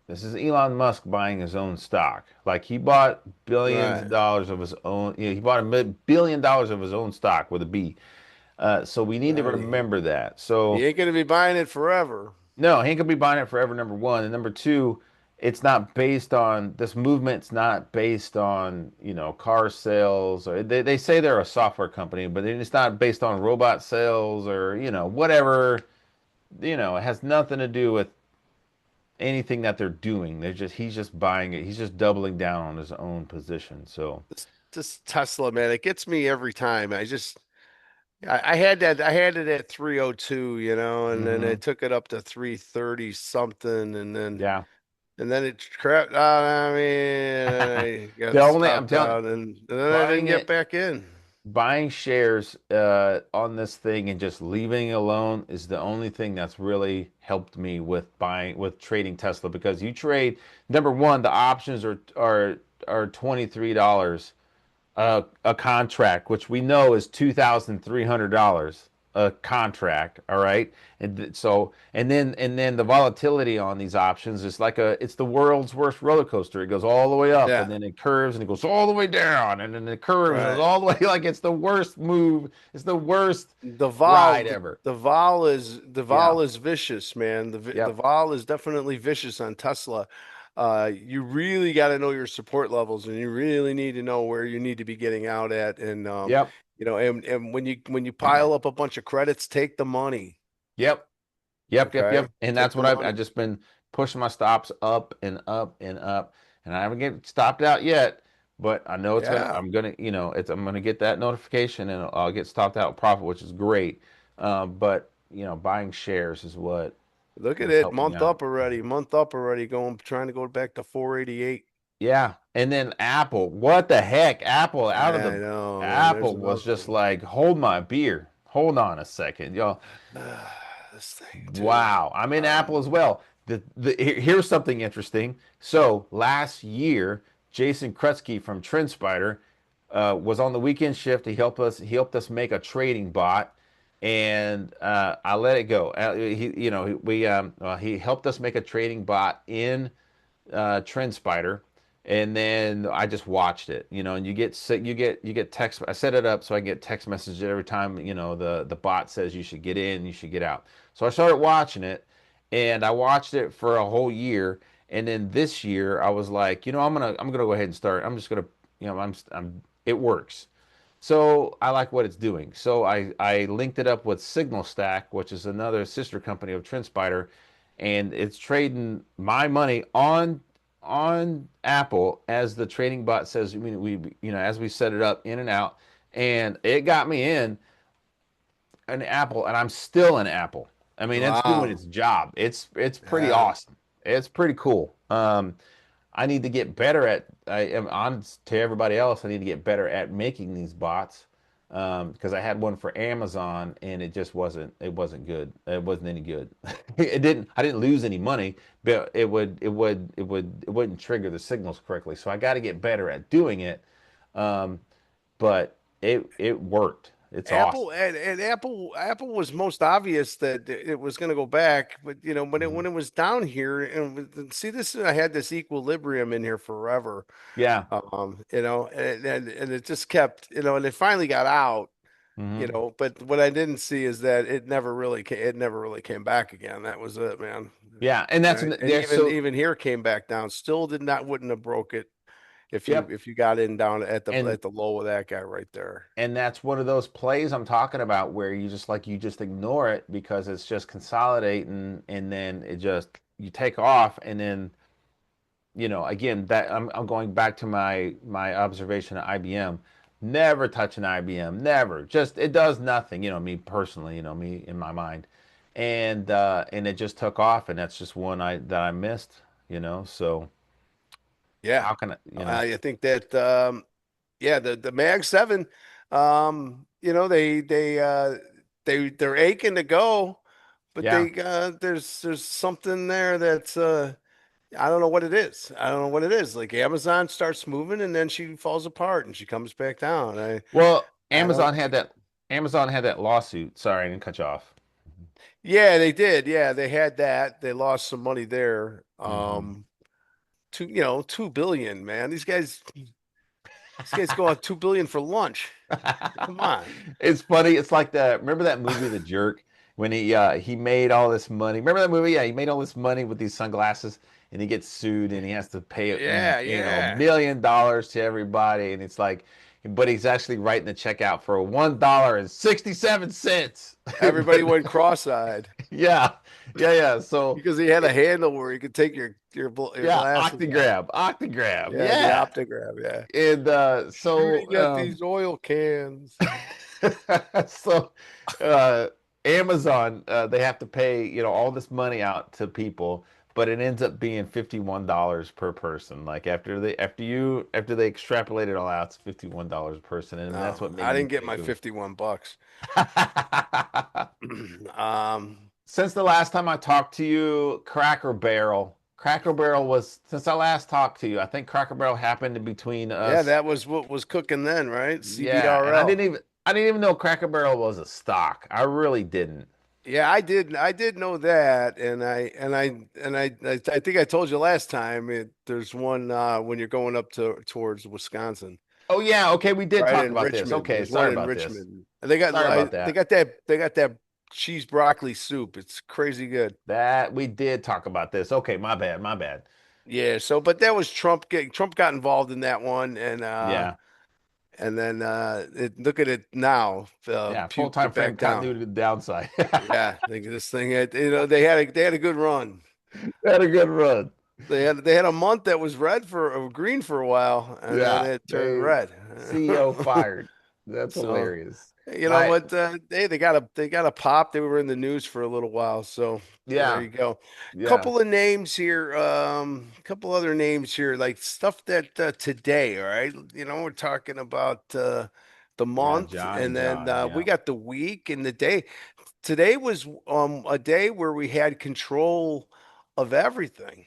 This is Elon Musk buying his own stock. Like he bought billions of Right. dollars of his own. He bought billion dollars of his own stock with a B. So we need to Right. remember that. He So ain't gonna be buying it forever. no, he ain't gonna be buying it forever. Number one, and number two, it's not based on this movement's not based on car sales or they say they're a software company, but it's not based on robot sales or whatever. It has nothing to do with anything that they're doing. He's just buying it. He's just doubling down on his own position. So This Tesla, man, it gets me every time. I had I had it at 302, and then I hmm took it up to 330 something, yeah. and then it crapped out on me, and I got I'm stopped telling out, and then I didn't buying get it back in. buying shares on this thing and just leaving it alone is the only thing that's really helped me with trading Tesla because you trade number one, the options are $23 a contract, which we know is $2,300 a contract. All right, and then the volatility on these options is it's the world's worst roller coaster. It goes all the way up, and Yeah, then it curves, and it goes all the way down, and then it curves, and it goes right. all the way. Like it's the worst move. It's the worst The ride vol, ever. the Yeah. vol is vicious, man. The Yep. vol is definitely vicious on Tesla. You really got to know your support levels, and you really need to know where you need to be getting out at. And Yep. and when you pile up a bunch of credits, take the money. Yep. Yep, yep, Okay, yep. And take that's the what I've money. just been pushing my stops up and up and up, and I haven't get stopped out yet. But I know Yeah, I'm gonna get that notification, and I'll get stopped out profit, which is great. But buying shares is what look at has it, helped me out. month up already, going trying to go back to 488. Yeah, and then Apple, what the heck? I know, man. There's Apple was another just one. like, hold my beer, hold on a second, y'all. This thing too. Wow, I'm in Apple Um, as well. Here's something interesting. So last year, Jason Krutsky from TrendSpider was on the weekend shift. He helped us make a trading bot, and I let it go. He helped us make a trading bot in TrendSpider, and then I just watched it. And you get text. I set it up so I get text messages every time the bot says you should get in, you should get out. So I started watching it, and I watched it for a whole year. And then this year I was like, I'm gonna go ahead and start. I'm just gonna, it works. So I like what it's doing. So I linked it up with Signal Stack, which is another sister company of TrendSpider, and it's trading my money on Apple as the trading bot says. I mean, as we set it up in and out, and it got me in an Apple, and I'm still an Apple. I mean, it's doing wow. its job. It's pretty Yeah. awesome. It's pretty cool. I need to get better at. I am honest to everybody else. I need to get better at making these bots because I had one for Amazon and it just wasn't. It wasn't good. It wasn't any good. It didn't. I didn't lose any money, but it wouldn't trigger the signals correctly. So I got to get better at doing it. Um, but it worked. It's awesome. And Apple was most obvious that it was going to go back, but Mhm. when it was down here, and see this, I had this equilibrium in here forever, Yeah. and it just kept, and it finally got out, hmm but what I didn't see is that it never really came back again. That was it, man. Yeah, and that's Right. And there. So even here came back down. Still did not wouldn't have broke it yep. if you got in down And at the low of that guy right there. and that's one of those plays I'm talking about where you just ignore it because it's just consolidating and then you take off and then again that I'm going back to my observation at IBM. Never touch an IBM, never. Just it does nothing, me personally, me in my mind. And it just took off and that's just one I missed. So Yeah. how can I think that yeah, the Mag 7, they're aching to go, but yeah. there's something there that's I don't know what it is. I don't know what it is. Like Amazon starts moving and then she falls apart and she comes back down. Well, I Amazon don't had that Amazon had that lawsuit. Sorry, I didn't cut you off. Yeah, they did. Yeah, they had that. They lost some money there. hmm 2 billion, man. These guys go on 2 billion for lunch. Come on. It's funny. It's like remember that movie The Jerk when he made all this money. Remember that movie? Yeah, he made all this money with these sunglasses and he gets sued and he has to pay Yeah, yeah. $1 million to everybody and it's like but he's actually writing the check out for $1.67. Everybody But went cross-eyed yeah. Yeah, yeah. So because he had a handle where you could take your yeah, glasses off. Octagrab. Octagrab. Yeah, the Yeah. optograph. Yeah. And Shooting at these oil cans. so uh Amazon they have to pay, all this money out to people, but it ends up being $51 per person. Like after they extrapolate it all out, it's $51 a person, and that's No, what I made me didn't get think my of 51 bucks. Um, since the last time I talked to you, Cracker Barrel was since I last talked to you, I think Cracker Barrel happened in between yeah, us. that was what was cooking then, right? Yeah, and CBRL. I didn't even know Cracker Barrel was a stock. I really didn't. Yeah, I did know that, I think I told you last time. There's one when you're going up towards Wisconsin, Oh yeah, okay, we did right talk in about this. Richmond. Okay, There's one sorry in about this. Richmond. Sorry about They that. got that cheese broccoli soup. It's crazy good. That we did talk about this. Okay, my bad, my bad. Yeah. So, but that was Trump got involved in that one, Yeah, and then look at it now. yeah. Full Puked time it frame back down. continuity to the downside. Yeah, I think this thing had, they had a good run. Had a good run. They had a month that was green for a while, and then Yeah, it turned they red. CEO fired. That's So hilarious. you know I what? They got a pop. They were in the news for a little while. So there yeah, you go. yeah, Couple of names here. Couple other names here, like stuff that today. All right, we're talking about the yeah. month, Johnny and then John. we Yeah. got the week and the day. Today was a day where we had control of everything.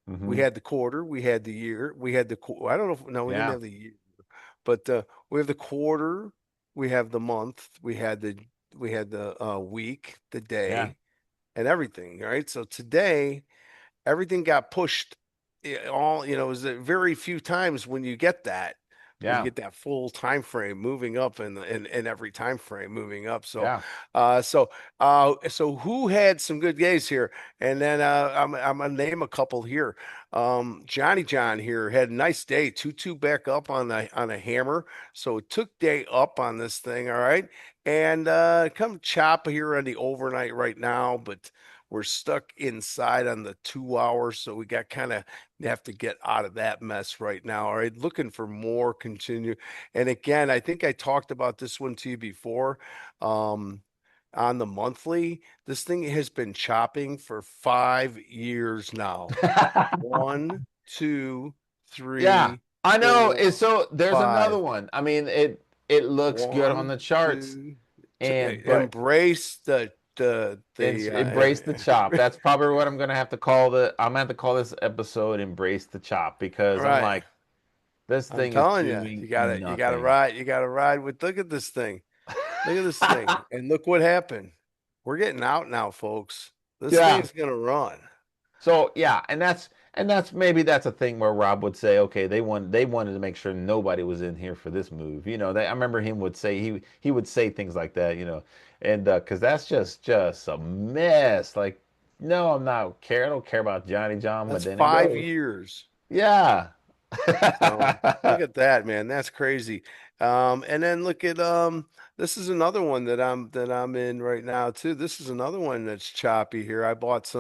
We Hmm. had the quarter, we had the year, we had I don't know if, no, we didn't Yeah. have the year, but we have the quarter, we have the month, we had the week, the Yeah. day, and everything. Right. So today, everything got pushed. It was very few times when you Yeah. get that full time frame moving up and every time frame moving up. Yeah. So who had some good days here? And then I'm gonna name a couple here. Johnny John here had a nice day, 2-2 back up on a hammer. So it took day up on this thing, all right. And come chop here on the overnight right now, but we're stuck inside on the 2 hours, so we got kind of have to get out of that mess right now. All right, looking for more continue. And again, I think I talked about this one to you before. Um, on the monthly, this thing has been chopping for 5 years now. One, two, Yeah. three, I know. four, So there's another five. one. I mean, it looks good on One, the charts, two. and but Embrace it's embrace the chop. That's probably what I'm gonna have to call I'm gonna have to call this episode "Embrace the Chop" because I'm right. like, this I'm thing is telling you, doing you nothing. gotta ride with. Look at this thing. Look at this thing, and look what happened. We're getting out now, folks. This Yeah. thing's gonna run. So yeah, and that's maybe that's a thing where Rob would say, okay, they wanted to make sure nobody was in here for this move. I remember him would say he would say things like that, and because that's just a mess. Like, no, I don't care about Johnny John, but That's then it goes. 5 years. Yeah. So look at that, man. That's crazy. And then look at this is another one that I'm in right now too. This is another one that's choppy here. I bought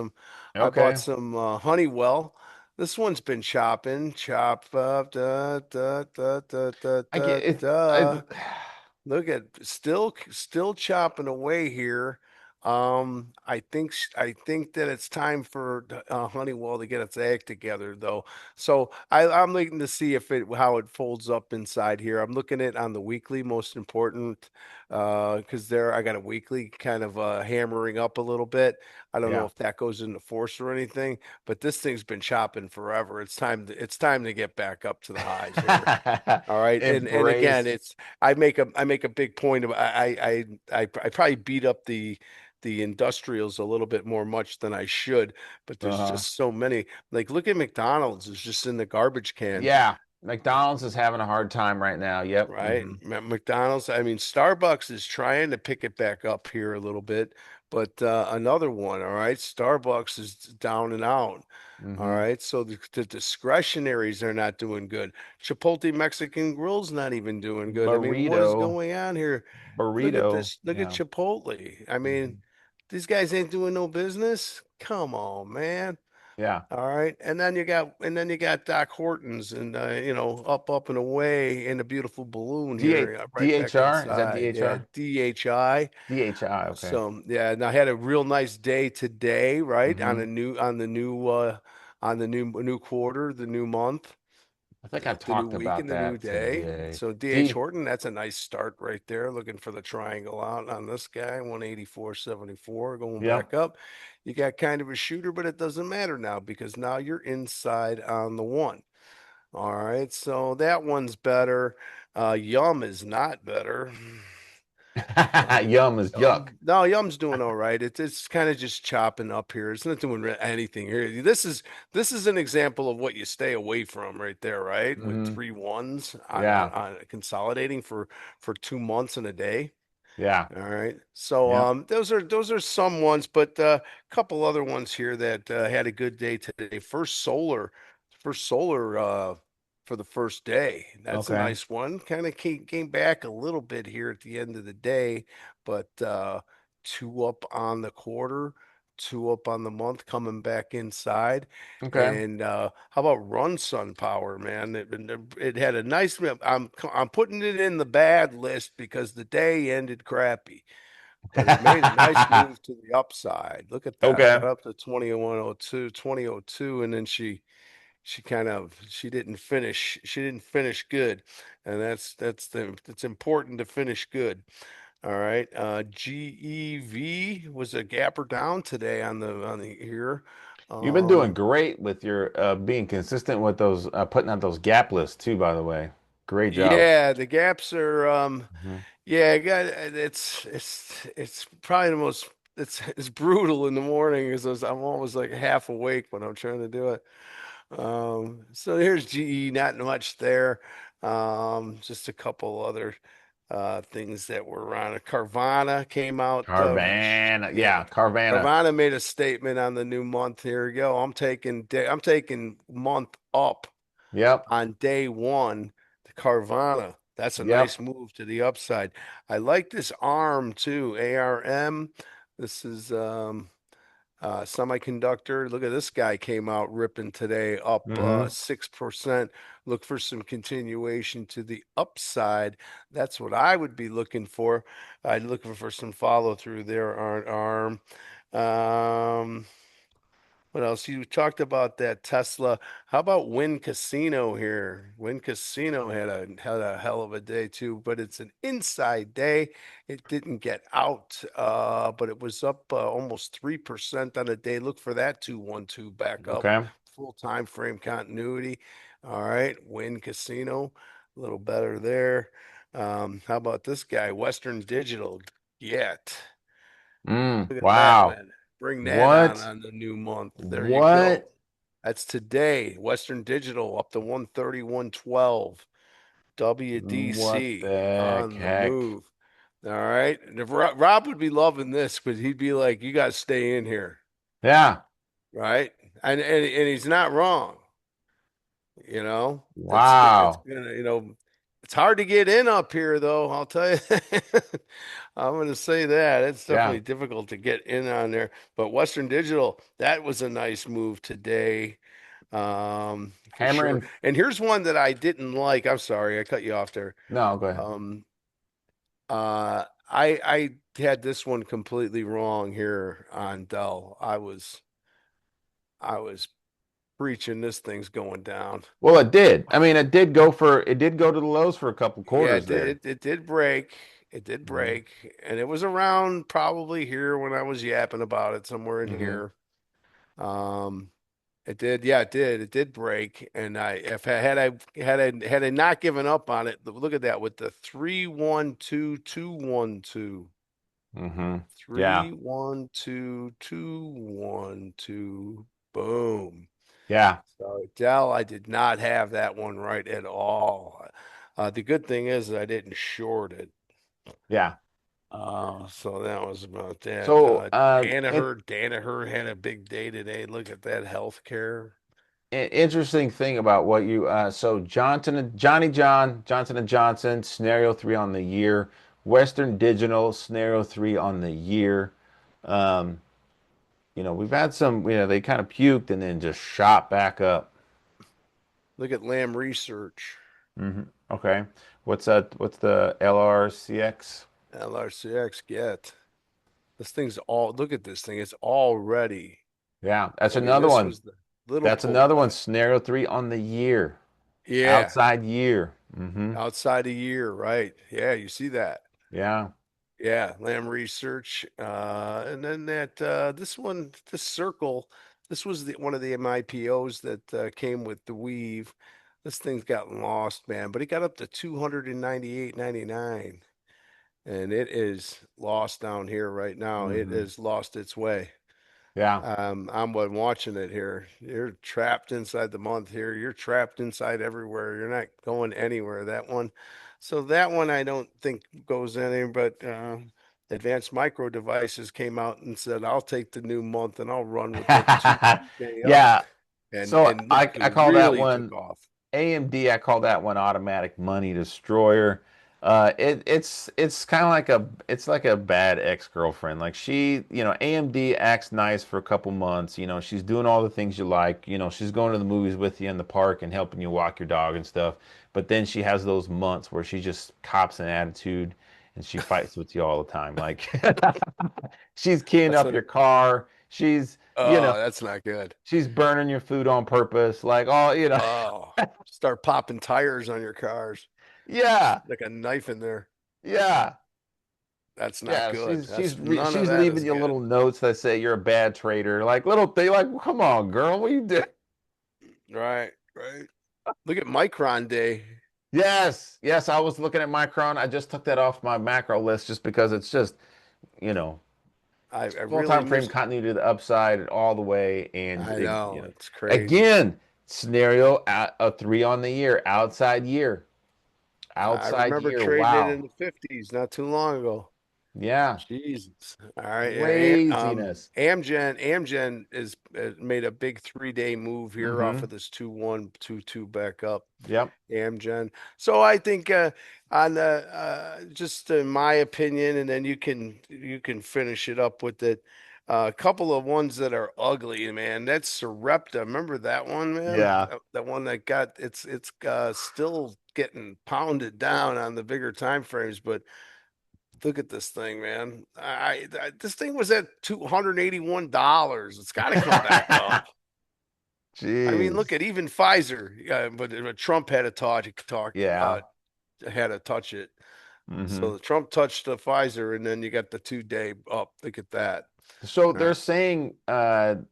Okay. some Honeywell. This one's been chop up, I get it. da. Look at still chopping away here. I think that it's time for Honeywell to get its act together, though. So I'm looking to see if it how it folds up inside here. I'm looking at on the weekly, most important, because there I got a weekly kind of hammering up a little bit. I don't know Yeah. if that goes into force or anything, but this thing's been chopping forever. It's time to get back up to the highs here. All right, and again, Embrace. it's I make a big point of I probably beat up the industrials a little bit more much than I should, but there's Uh-huh. just so many. Like look at McDonald's, it's just in the garbage can. Yeah. McDonald's is having a hard time right now. Yep. Right. McDonald's, I mean, Starbucks is trying to pick it back up here a little bit, but another one, all right, Starbucks is down and out. All Hmm. right. So the discretionaries are not doing good. Chipotle Mexican Grill's not even doing good. I mean, what is Burrito. going on here? Look at Burrito. this. Look at Yeah. Chipotle. I mean, Mhm. these guys ain't doing no business. Come on, man. Yeah. All right. And then you got Doc Hortons and up and away in a beautiful balloon here, right back DHR? Is that inside. Yeah, DHR? DHI. DHI. Okay. So yeah, and I had a real nice day today, right? On Hmm. a new on the new quarter, the new month, I think I the new talked week about and the new that day. today. So DH D. Horton, that's a nice start right there. Looking for the triangle out on this guy, 184.74, going Yep. back up. You got kind of a shooter, but it doesn't matter now because now you're inside on the one. All right, so that one's better. Yum is not better. Yum is yuck. No, Yum's doing all right. It's kind of just chopping up here. It's not doing anything here. This is an example of what you stay away from right there, right? With Hmm. three ones Yeah. on consolidating for 2 months and a day. Yeah. All right. So Yep. those are some ones, but a couple other ones here that had a good day today. First solar for the first day. That's a Okay. nice one. Kind of came back a little bit here at the end of the day, but two up on the quarter, two up on the month, coming back inside. Okay. And how about Run Sun Power, man? It had a nice. I'm putting it in the bad list because the day ended crappy, but it made a nice move to the upside. Look at that. Okay. Got up to 2102, 2002, and then she didn't finish good, and that's important to finish good. All right. GEV was a gapper down today on the here. You've been doing Um, great with your being consistent with those putting out those gap lists too, by the way. Great job. yeah, the gaps are Mhm. yeah, it's probably the most it's brutal in the morning because I'm always like half awake when I'm trying to do it. So here's GE, not much there. Just a couple other things that were around. Carvana came out. Carvana. Yeah, Yeah, Carvana. Carvana made a statement on the new month. Here we go. I'm taking month up Yep. on day one. The Carvana. That's a Yep. nice move to the upside. I like this ARM too. ARM. This is semiconductor. Look at this guy came out ripping today, up Hmm. 6%. Look for some continuation to the upside. That's what I would be looking for. I'd looking for some follow through there on ARM. What else? You talked about that Tesla. How about Wynn Casino here? Wynn Casino had a hell of a day too, but it's an inside day. It didn't get out, but it was up almost 3% on a day. Look for that 212 back up. Okay. Full time frame continuity. All right, Wynn Casino, a little better there. How about this guy, Western Digital? Yet. Look at that, Wow. man. Bring that What? on the new month. There you go. What? That's today. Western Digital up to 131.12. What WDC the on the heck? move. All right. And if Rob would be loving this, but he'd be like, you got to stay in here. Yeah. Right. And he's not wrong. You know, it's Wow. gonna, it's hard to get in up here though. I'll tell you. I'm going to say that it's Yeah. definitely difficult to get in on there. But Western Digital, that was a nice move today, for sure. Hammering. And here's one that I didn't like. I'm sorry, I cut you off there. No, go ahead. Um, I had this one completely wrong here on Dell. I was preaching this thing's going down. Well, it did. I mean, it did go to the lows for a couple Yeah, quarters there. it did break. It did Hmm. break, and it was around probably here when I was yapping about it, somewhere in Hmm. here. Um, it did, yeah, it did. It did break, and if I had I not given up on it, look at that with the 312,212. Mm-hmm. Yeah. 31212. Boom. Yeah. So Dell, I did not have that one right at all. The good thing is I didn't short it. Yeah. So that was about that. So, Danaher had a big day today. Look at that healthcare. interesting thing about what you so Johnny John Johnson and Johnson scenario 3 on the year, Western Digital scenario 3 on the year. Um, we've had some, they kind of puked and then just shot back up. Look at Lamb Research, Okay. What's the LRCX? LRCX. Get this thing's all. Look at this thing. It's already. Yeah, that's I mean, another this one. was the little That's another one. pullback. Scenario 3 on the year. Yeah, Outside year. Mm-hmm. outside a year, right? Yeah, you see that. Yeah. Yeah, Lamb Research. And then this circle, this was one of the MIPOs that came with the weave. This thing's gotten lost, man, but it got up to 298.99, and it is lost down here right now. It Mm-hmm. has lost its way. Yeah. I'm watching it here. You're trapped inside the month here. You're trapped inside everywhere. You're not going anywhere. That one. So that one I don't think goes anywhere, but Advanced Micro Devices came out and said, I'll take the new month and I'll run with the day up. Yeah. So And look, I it call that really took one off. AMD. I call that one automatic money destroyer. It's kind of like it's like a bad ex-girlfriend. Like AMD acts nice for a couple months. She's doing all the things you like. She's going to the movies with you in the park and helping you walk your dog and stuff. But then she has those months where she just cops an attitude and she fights with you all the time. Like she's keying That's up what. your car. Oh, that's not good. She's burning your food on purpose. Like, Oh, start popping tires on your cars yeah, like a knife in there. yeah. That's not Yeah, good. she's she's That's re- none of she's that leaving is you good. little notes that say you're a bad trader, like little thing, like come on, girl, what you do? Right, right. Look at Micron Day. Yes, yes, I was looking at Micron. I just took that off my macro list just because it's just, you know, I full really time frame missed. continuity to the upside all the way, and I know it's crazy. again, scenario at a 3 on the year, I outside remember year. trading it in Wow, the 50s not too long ago. yeah, Jesus. All right. Yeah. craziness. Amgen is made a big 3 day move here off Mm-hmm. of this 2-1-2-2 back up. Yep. Amgen. So I think on the just in my opinion, and then you can finish it up with it. A couple of ones that are ugly, man. That's Sarepta. Remember that one, man? Yeah. That one that got it's still getting pounded down on the bigger time frames, but look at this thing, man. This thing was at $281. It's got to come back up. I mean, look Jeez. at even Pfizer, but Trump had to Yeah. had to touch it. Hmm. So the Trump touched the Pfizer, and then you got the 2 day up. Look at that. So All right. they're saying that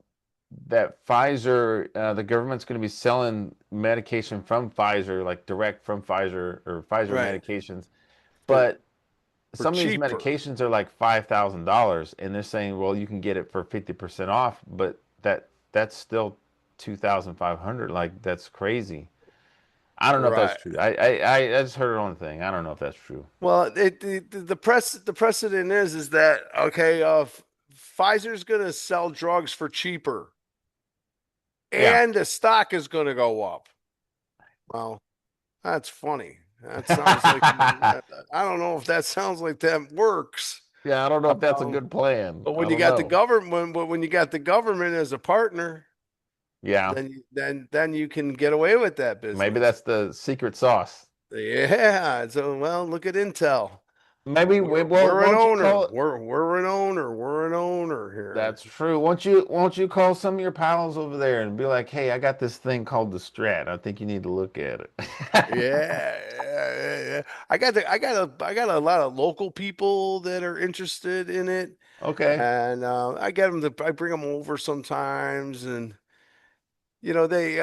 Pfizer, the government's going to be selling medication from Pfizer, like direct from Pfizer or Pfizer Right. medications. For But for some of these cheaper. medications are like $5,000, and they're saying, well, you can get it for 50% off, but that's still 2,500. Like that's crazy. I don't know if that's Right. true. I just heard it on the thing. I don't know if that's true. Well, the precedent is that okay, Pfizer's going to sell drugs for cheaper, Yeah. and the stock is going to go up. Well, that's funny. That sounds like I don't know if that sounds like that works. Yeah, I don't know if that's a Um, good plan. but I when you don't got the know. government, when you got the government as a partner, Yeah, then you can get away with that maybe business. that's the secret sauce. Yeah. So well, look at Intel. Maybe well, We're an won't you owner. call it? We're an owner. We're an owner here. That's true. Won't you call some of your pals over there and be like, "Hey, I got this thing called the Strat. I think you need to look at it." Yeah. I got a lot of local people that are interested in it, Okay. and I bring them over sometimes, and they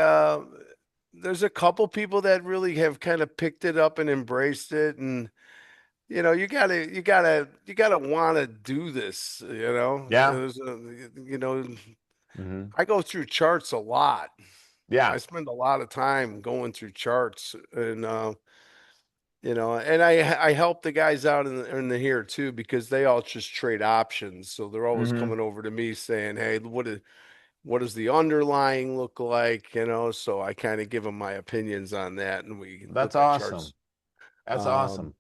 there's a couple people that really have kind of picked it up and embraced it, and you gotta want to do this. Yeah. You know, Hmm. I go through charts a lot. I Yeah. spend a lot of time going through charts, and and I help the guys out in the here too because they all just trade options. So they're always Hmm. coming over to me saying, "Hey, what does the underlying look like?" So I kind of give them my opinions on that, and we That's look at awesome. charts. That's Um, awesome.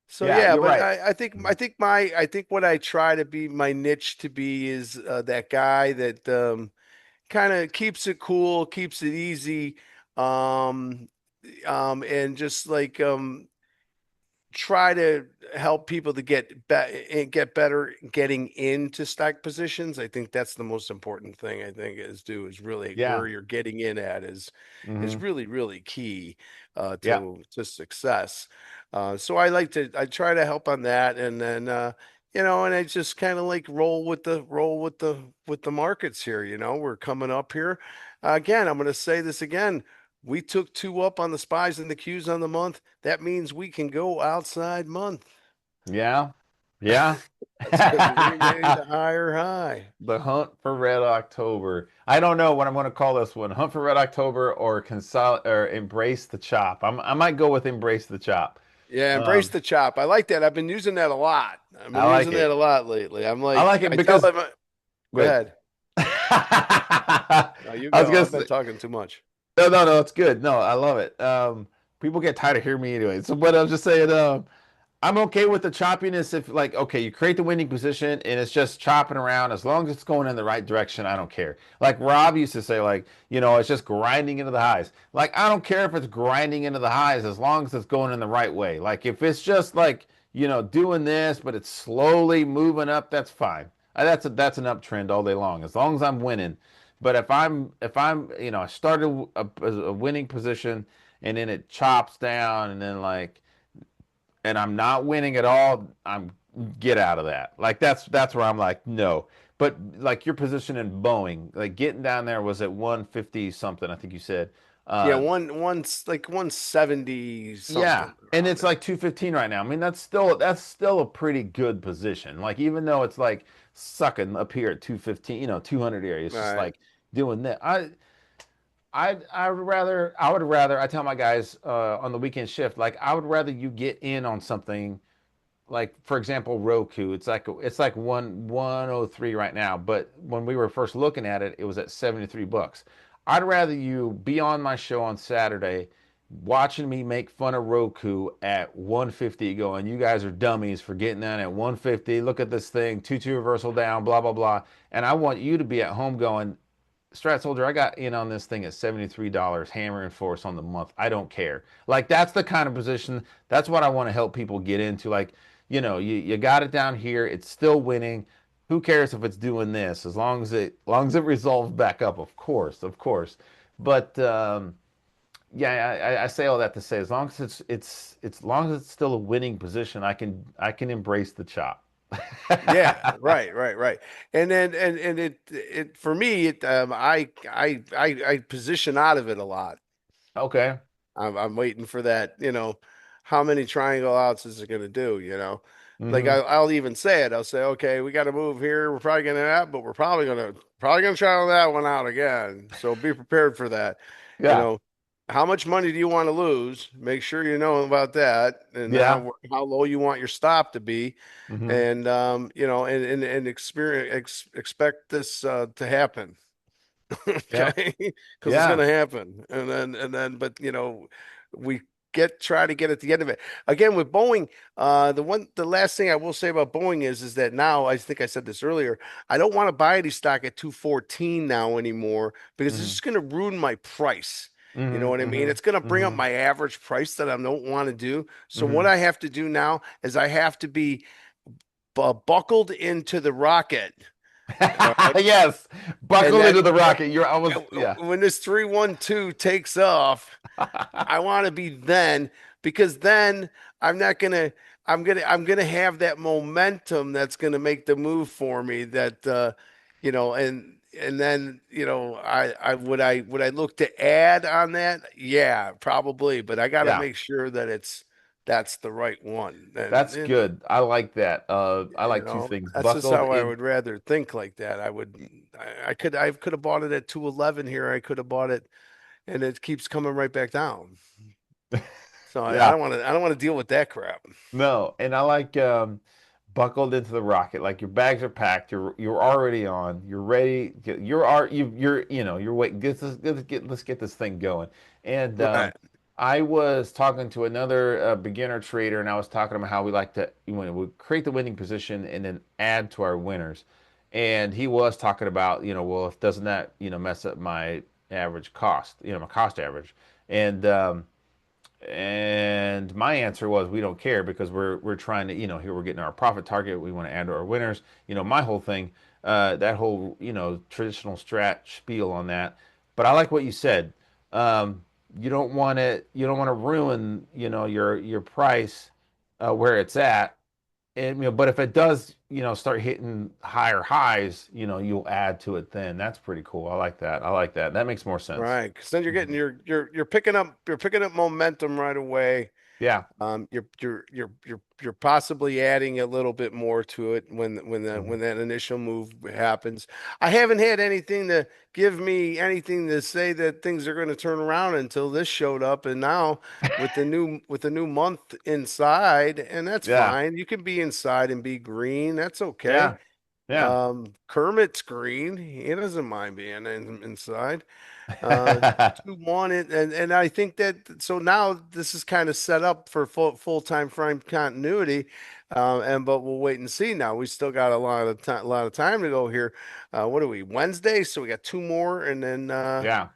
so Yeah, yeah, you're but right. I think what I try to be my niche to be is that guy that kind of keeps it cool, keeps it easy, um, and just like try to help people to get better getting into stack positions. I think that's the most important thing. I think is really Yeah. where you're getting in at is Hmm. really really key Yeah. to success. So I try to help on that, and then and I just kind of like roll with the markets here. We're coming up here again. I'm going to say this again. We took two up on the spies and the Qs on the month. That means we can go outside month. Yeah. Yeah. That's because we made the higher high. The Hunt for Red October. I don't know what I'm going to call this one. Hunt for Red October or Embrace the Chop. I might go with Embrace the Chop. Yeah, embrace Um, the chop. I like that. I've been using that a lot. I've been I like using that it. a lot lately. I'm I like, like it I tell because them, go good. ahead. I No, you was go. gonna I've been say talking too much. no, no, no. It's good. No, I love it. People get tired of hearing me anyway. So, but I was just saying, I'm okay with the choppiness if like okay, you create the winning position and it's just chopping around as long as it's going in the right direction, I don't care. Like Rob used to say like, it's just grinding into the highs. Like I don't care if it's grinding into the highs as long as it's going in the right way. Like if it's just like, doing this but it's slowly moving up, that's fine. That's an uptrend all day long as long as I'm winning. But if I'm, I started a winning position and then it chops down and then like and I'm not winning at all, I'm get out of that. Like that's where I'm like, no. But like your position in Boeing, like getting down there was at 150 something, I think you said. Yeah, Uh one's like 170 yeah. something And around it's there. like 215 right now. I mean, that's still a pretty good position. Like even though it's like sucking up here at 215, 200 area, All it's just right. like doing that. I would rather I tell my guys on the weekend shift like I would rather you get in on something like for example Roku. It's like 103 right now, but when we were first looking at it, it was at $73. I'd rather you be on my show on Saturday watching me make fun of Roku at 150 going, you guys are dummies for getting down at 150. Look at this thing, 2-2 reversal down, blah blah blah. And I want you to be at home going, Strat Soldier, I got in on this thing at $73, hammer and force on the month. I don't care. Like that's the kind of position. That's what I want to help people get into. Like, you got it down here. It's still winning. Who cares if it's doing this? As long as it resolves back up, of course, of course. But yeah, I say all that to say, as long as as long as it's still a winning position, I can embrace the chop. Yeah, right, right, right. And then and it for me I position out of it a lot. Okay. I'm waiting for that, how many triangle outs is it going to do, Like Mm-hmm. I'll even say it. I'll say, okay, we got to move here. We're probably going to that, but we're probably gonna try that one out again. So be prepared for that. You Yeah. know, how much money do you want to lose? Make sure you know about that, and Yeah. how low you want your stop to be, Mm-hmm. and and expect this to happen. Yeah. Okay, because it's going Yeah. to happen, and then but we try to get at the end of it again with Boeing. The last thing I will say about Boeing is that now I think I said this earlier. I don't want to buy any stock at 214 now anymore because it's Mm-hmm. just going to ruin my price. You know Mm-hmm. what I mean? Mm-hmm. It's going to bring up Mm-hmm. my average price that I don't want to do. So Mm-hmm. what I have to do now is I have to be buckled into the rocket. All right. Yes. And Buckle that into the rocket. Yeah. when this 312 takes off, I want to be then because then I'm not gonna I'm gonna have that momentum that's gonna make the move for me that and then I would I look to add on that? Yeah, probably, but I got to Yeah. make sure that it's that's the right one. That's And good. I like that. I you like two know, things: that's just buckled how I in. would rather think like that. I could have bought it at 211 here. I could have bought it, and it keeps coming right back down. So I Yeah. don't want to. I don't want to deal with that crap. No, and I like buckled into the rocket. Like your bags are packed. You're already on. You're ready. You're waiting. Let's get this thing going. And Right. I was talking to another beginner trader, and I was talking about how we like to we create the winning position and then add to our winners. And he was talking about well, if doesn't that mess up my average cost, my cost average, and my answer was we don't care because we're trying to here we're getting our profit target. We want to add to our winners. My whole thing, that whole traditional strat spiel on that. But I like what you said. Um, you don't want to ruin your price where it's at. And but if it does start hitting higher highs, you'll add to it then. That's pretty cool. I like that. I like that. That makes more sense. Right. Because then you're getting Mhm. you're picking up momentum right away. Yeah. You're possibly adding a little bit more to it Mhm. when that initial move happens. I haven't had anything to give me anything to say that things are going to turn around until this showed up, and now with the new month inside, and that's Yeah. fine. You can be inside and be green. That's okay. Yeah. Yeah. Kermit's green. He doesn't mind being inside. Uh, 2-1, and I think that so now this is kind of set up for full time frame continuity, and but we'll wait and see. Now we still got a lot of time to go here. What are we, Wednesday? So we got two more, and then Yeah.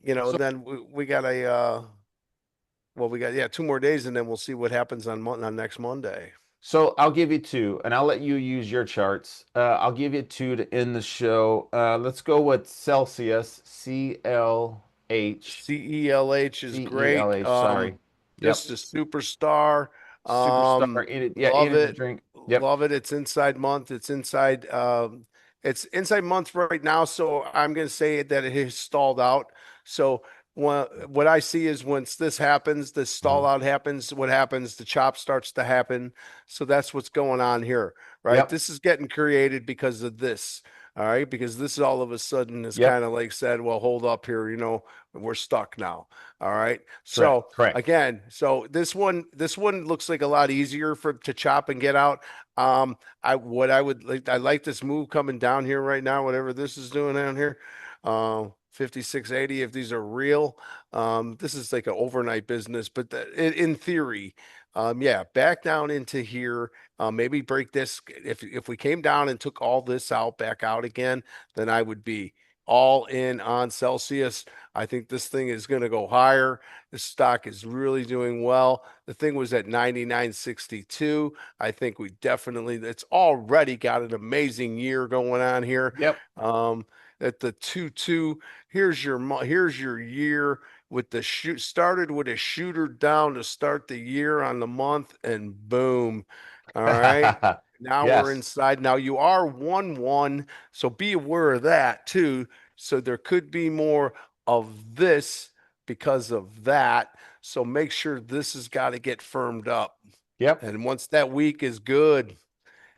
So then we got we got two more days, and then we'll see what happens on next Monday. so I'll give you two, and I'll let you use your charts. I'll give you two to end the show. Let's go with Celsius, CELH is great. CELH. Sorry. Yep. Just a superstar. Superstar. Yeah, Love energy it. drink. Yep. Love it. It's inside month. It's inside month right now. So I'm gonna say that it has stalled out. So what I see is once this happens, this stall Mhm. out happens, what happens? The chop starts to happen. So that's what's going on here, right? Yep. This is getting created because of this. All right, because this all of a sudden is kind Yep. of like said, well, hold up here, we're stuck now. All right. Correct. So Correct. again, so this one looks like a lot easier for to chop and get out. I like this move coming down here right now, whatever this is doing down here. 5680, if these are real. This is like an overnight business, but in theory, yeah, back down into here. Maybe break this. If we came down and took all this out back out again, then I would be all in on Celsius. I think this thing is going to go higher. The stock is really doing well. The thing was at 99.62. I think it's already got an amazing year going on here. Yep. At the 2-2, here's your year with the shoot started with a shooter down to start the year on the month, and boom. All right. Now we're Yes. inside. Now you are 1-1, so be aware of that too. So there could be more of this because of that. So make sure this has got to get firmed up. Yep. And once that week is good,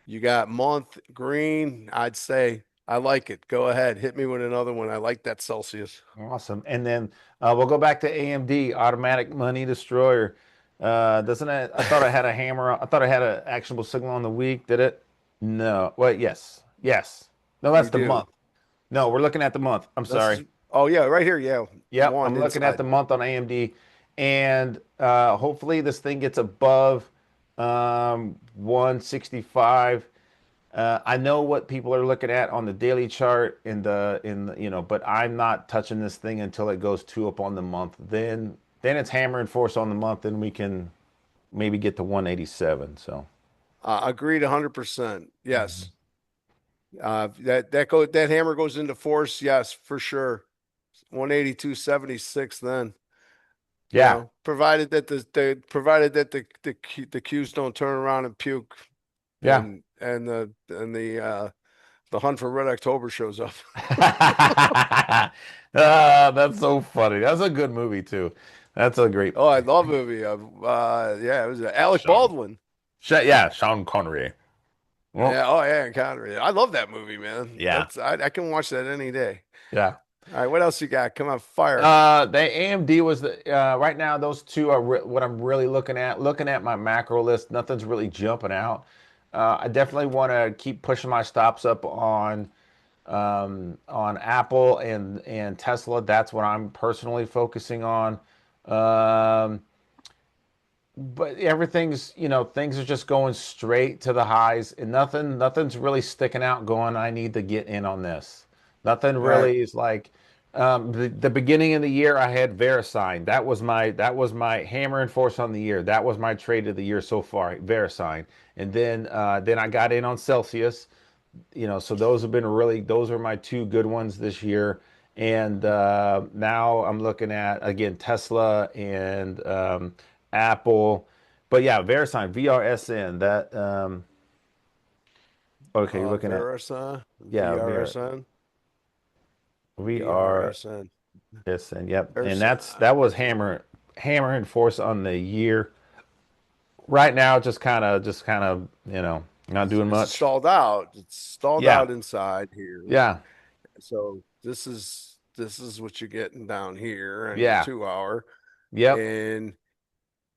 you got month green. I'd say I like it. Go ahead, hit me with another one. I like that Celsius. Awesome. And then we'll go back to AMD, Automatic Money Destroyer. Doesn't it? I thought I had a hammer. I thought I had an actionable signal on the week. Did it? No. Wait, yes. Yes. No, that's You the do. month. No, we're looking at the month. I'm This sorry. is oh yeah, right here. Yeah, Yep, one I'm looking at inside. the month on AMD, and hopefully this thing gets above 165. I know what people are looking at on the daily chart but I'm not touching this thing until it goes two up on the month. Then it's hammering force on the month, and we can maybe get to 187. So Agreed 100%. Mhm. Yes. That hammer goes into force. Yes, for sure. 182.76 then. Yeah, Provided that the Qs don't turn around and puke yeah. the hunt for Red October shows up. That's so funny. That's a good movie too. That's a great Oh, I love movie. Yeah, it was Alec Sean. Baldwin. Yeah, Sean Connery. Well, Yeah, oh yeah, Encounter. I love that movie, man. yeah, I can watch that any day. yeah. All right, what else you got? Come on, fire. The AMD was the right now. Those two are what I'm really looking at. Looking at my macro list, nothing's really jumping out. I definitely want to keep pushing my stops up on Apple and Tesla. That's what I'm personally focusing on. Um, but everything's, things are just going straight to the highs, and nothing's really sticking out. Going, I need to get in on this. Nothing Right. really is like the beginning of the year. I had VeriSign. That was my hammer and force on the year. That was my trade of the year so far, VeriSign. And then I got in on Celsius. So those are my two good ones this year. And now I'm looking at again Tesla and Apple. But yeah, VeriSign, VRSN. That okay, you're looking at Verison, yeah, VRSN, VRSN. VRSN, Yep. And Versa. that was hammer and force on the year. Right now, just kind of, not doing It's much. stalled out. It's stalled Yeah. out inside here. Yeah. So this is what you're getting down here on your Yeah. 2 hour. Yep. And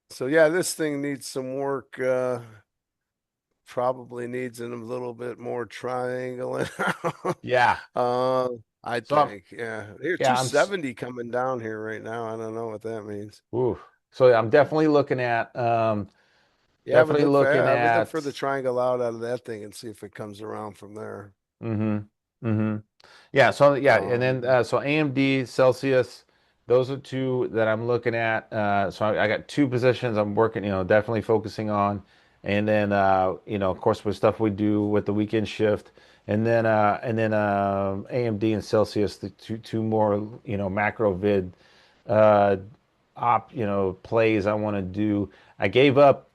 so yeah, this thing needs some work. Probably needs a little bit more triangling out. Yeah. Uh, I So I'm think, yeah. Here, yeah, I'm 270 coming down here right now. I don't know what that means. ooh. So yeah, I'm Yeah, definitely looking I would look at for the triangle out of that thing and see if it comes around from there. mm-hmm. Mm-hmm. Yeah, so yeah, and then Um, so AMD, Celsius, those are two that I'm looking at. So I got two positions I'm working, definitely focusing on. And then of course with stuff we do with the weekend shift. And then AMD and Celsius, the two more, macro vid uh plays I want to do. I gave up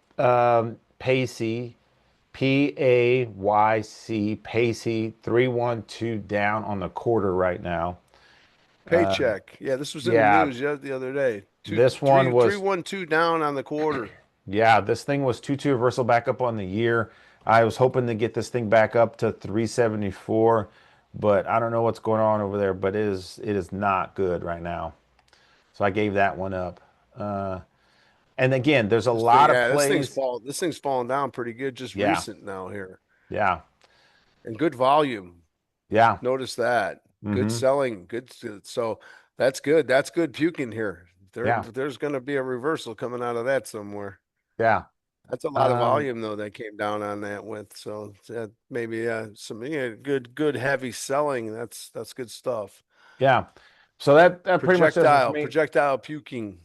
Pacey, Pacey 312 down on the quarter right now. Paycheck. Yeah, this was in the Yeah, news the other day. Two, this one three, three, was one, two down on the quarter. yeah, this thing was 2-2 reversal back up on the year. I was hoping to get this thing back up to 374, but I don't know what's going on over there, but it is not good right now. So I gave that one up. Uh, and again, there's a This thing, lot of yeah, plays. this thing's falling down pretty good just Yeah, recent now here. yeah, And good volume. yeah. Notice that. Good Hmm. selling. Good. So that's good. That's good puking here. Yeah, There's going to be a reversal coming out of that somewhere. yeah. That's a lot of Um, volume though that came down on that with. So maybe some good heavy selling. That's good stuff. yeah. So that pretty much does it for me. Projectile puking.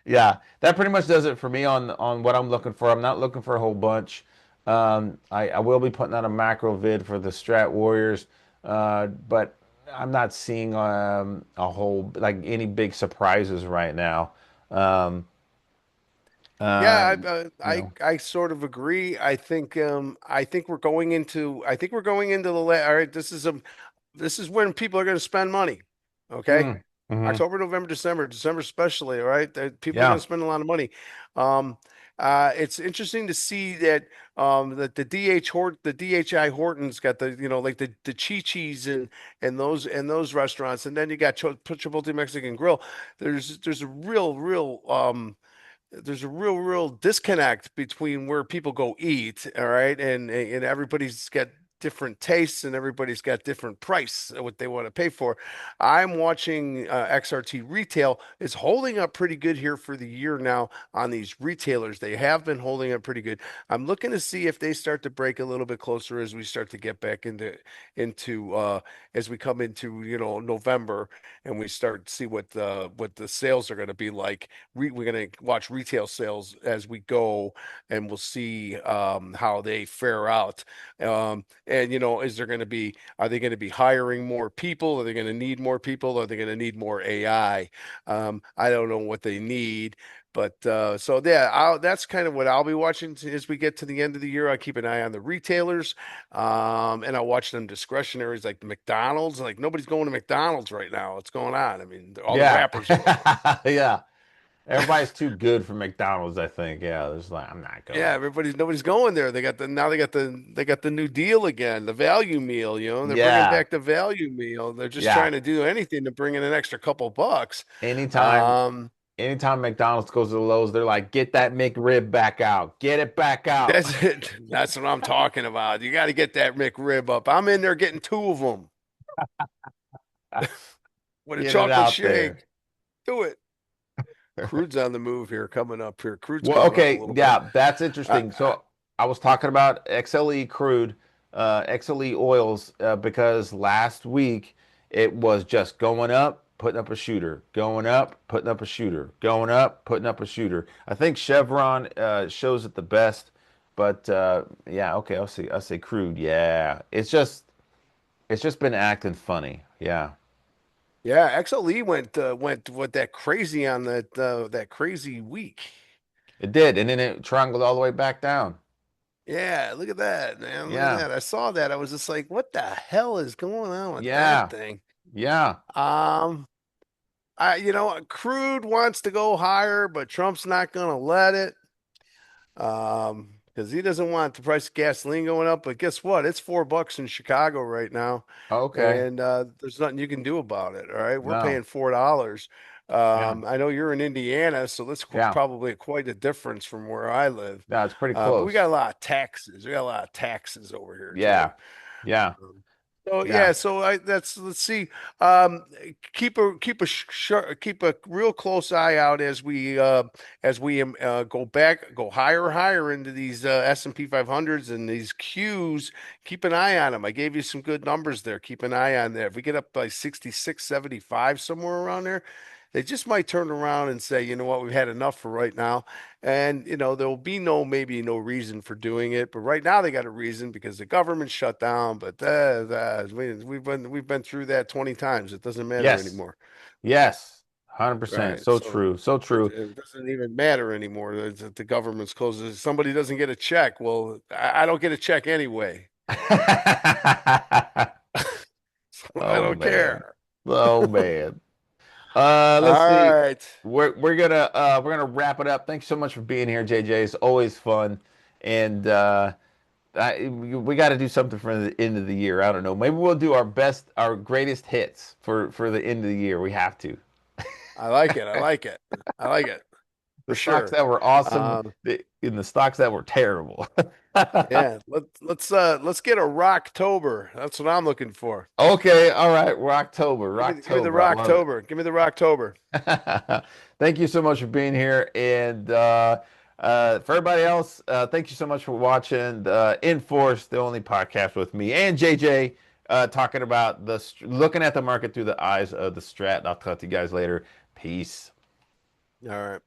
Yeah, that pretty much does it for me on what I'm looking for. I'm not looking for a whole bunch. I will be putting out a macro vid for the Strat Warriors, but I'm not seeing a whole like any big surprises right now. Um, uh, Yeah, you know, I sort of agree. I think we're going into all right, this is when people are going to spend money. Okay? mm-hmm, October, November, December especially, all right? People are going yeah, to spend a lot of money. Um it's interesting to see that the DHI Hortons got like the Chi-Chi's and those restaurants, and then you got Chipotle Mexican Grill. There's a real disconnect between where people go eat, all right, and everybody's got different tastes and everybody's got different price what they want to pay for. I'm watching XRT retail is holding up pretty good here for the year now on these retailers. They have been holding up pretty good. I'm looking to see if they start to break a little bit closer as we start to get back into as we come into November, and we start to see what the sales are going to be like. We're going to watch retail sales as we go, and we'll see how they fare out. And is there going to be? Are they going to be hiring more people? Are they going to need more people? Are they going to need more AI? I don't know what they need, But so yeah, that's kind of what I'll be watching as we get to the end of the year. I keep an eye on the retailers, and I watch them discretionaries like McDonald's. Like nobody's going to McDonald's right now. What's going on? I mean, all the Yeah. rappers are going. Yeah. Everybody's too good for McDonald's, I think. Yeah, there's like I'm not Yeah, going. nobody's going there. They got the new deal again, the value meal. They're bringing Yeah. back the value meal. They're just Yeah. trying to do anything to bring in an extra couple bucks. Anytime Um, anytime McDonald's goes to the Lowe's, they're like, get that McRib back out. Get it back out. that's it. That's what I'm talking about. You got to get that McRib up. I'm in there getting two of them with a Get it chocolate out there. shake. Do it. Crude's on the move here, coming up here. Crude's Well, coming up a okay, little bit. yeah, that's I, interesting. So I was talking about XLE crude, XLE oils, because last week it was just going up, putting up a shooter, going up, putting up a shooter, going up, putting up a shooter. I think Chevron shows it the best, but yeah, okay, I'll say crude. Yeah, it's just been acting funny. Yeah, yeah, XLE went with that crazy on that crazy week. it did, and then it triangled all the way back down. Yeah, look at that, man. Look at Yeah, that. I saw that. I was just like, what the hell is going on with that yeah, thing? yeah. Um, crude wants to go higher, but Trump's not gonna let it. Because he doesn't want the price of gasoline going up. But guess what? It's $4 in Chicago right now, Okay, and there's nothing you can do about it. All right, we're no, paying $4. yeah. I know you're in Indiana, so that's Yeah, probably quite a difference from where I live. no, it's pretty But we got close. a lot of taxes. We got a lot of taxes over here too. Yeah, yeah, So yeah. yeah, so let's see. Keep a real close eye out as we go higher into these S&P 500s and these Qs. Keep an eye on them. I gave you some good numbers there. Keep an eye on there. If we get up by 66, 75 somewhere around there, they just might turn around and say, you know what, we've had enough for right now. And there'll be maybe no reason for doing it, but right now they got a reason because the government shut down. But we've been through that 20 times. It doesn't matter Yes, anymore. yes, 100%. Right. So So true, so it, true. it doesn't even matter anymore that the government's closed. If somebody doesn't get a check, well, I don't get a check anyway. So I Oh don't man, care. oh man. Let's All see. right. We're gonna wrap it up. Thanks so much for being here, JJ. It's always fun, and we got to do something for the end of the year. I don't know. Maybe we'll do our greatest hits for the end of the year. We have to. I like it. I like it. I like it The for stocks sure. that were awesome, Um, in the stocks that were terrible. Yeah, let's get a Rocktober. That's what I'm looking for. Okay, all right. Give me the Rocktober. I love it. Rocktober. Give me the Rocktober. Thank you so much for being here. And for everybody else, thank you so much for watching the Enforce, the only podcast with me and JJ talking about looking at the market through the eyes of the strat. I'll talk to you guys later. Peace. All right.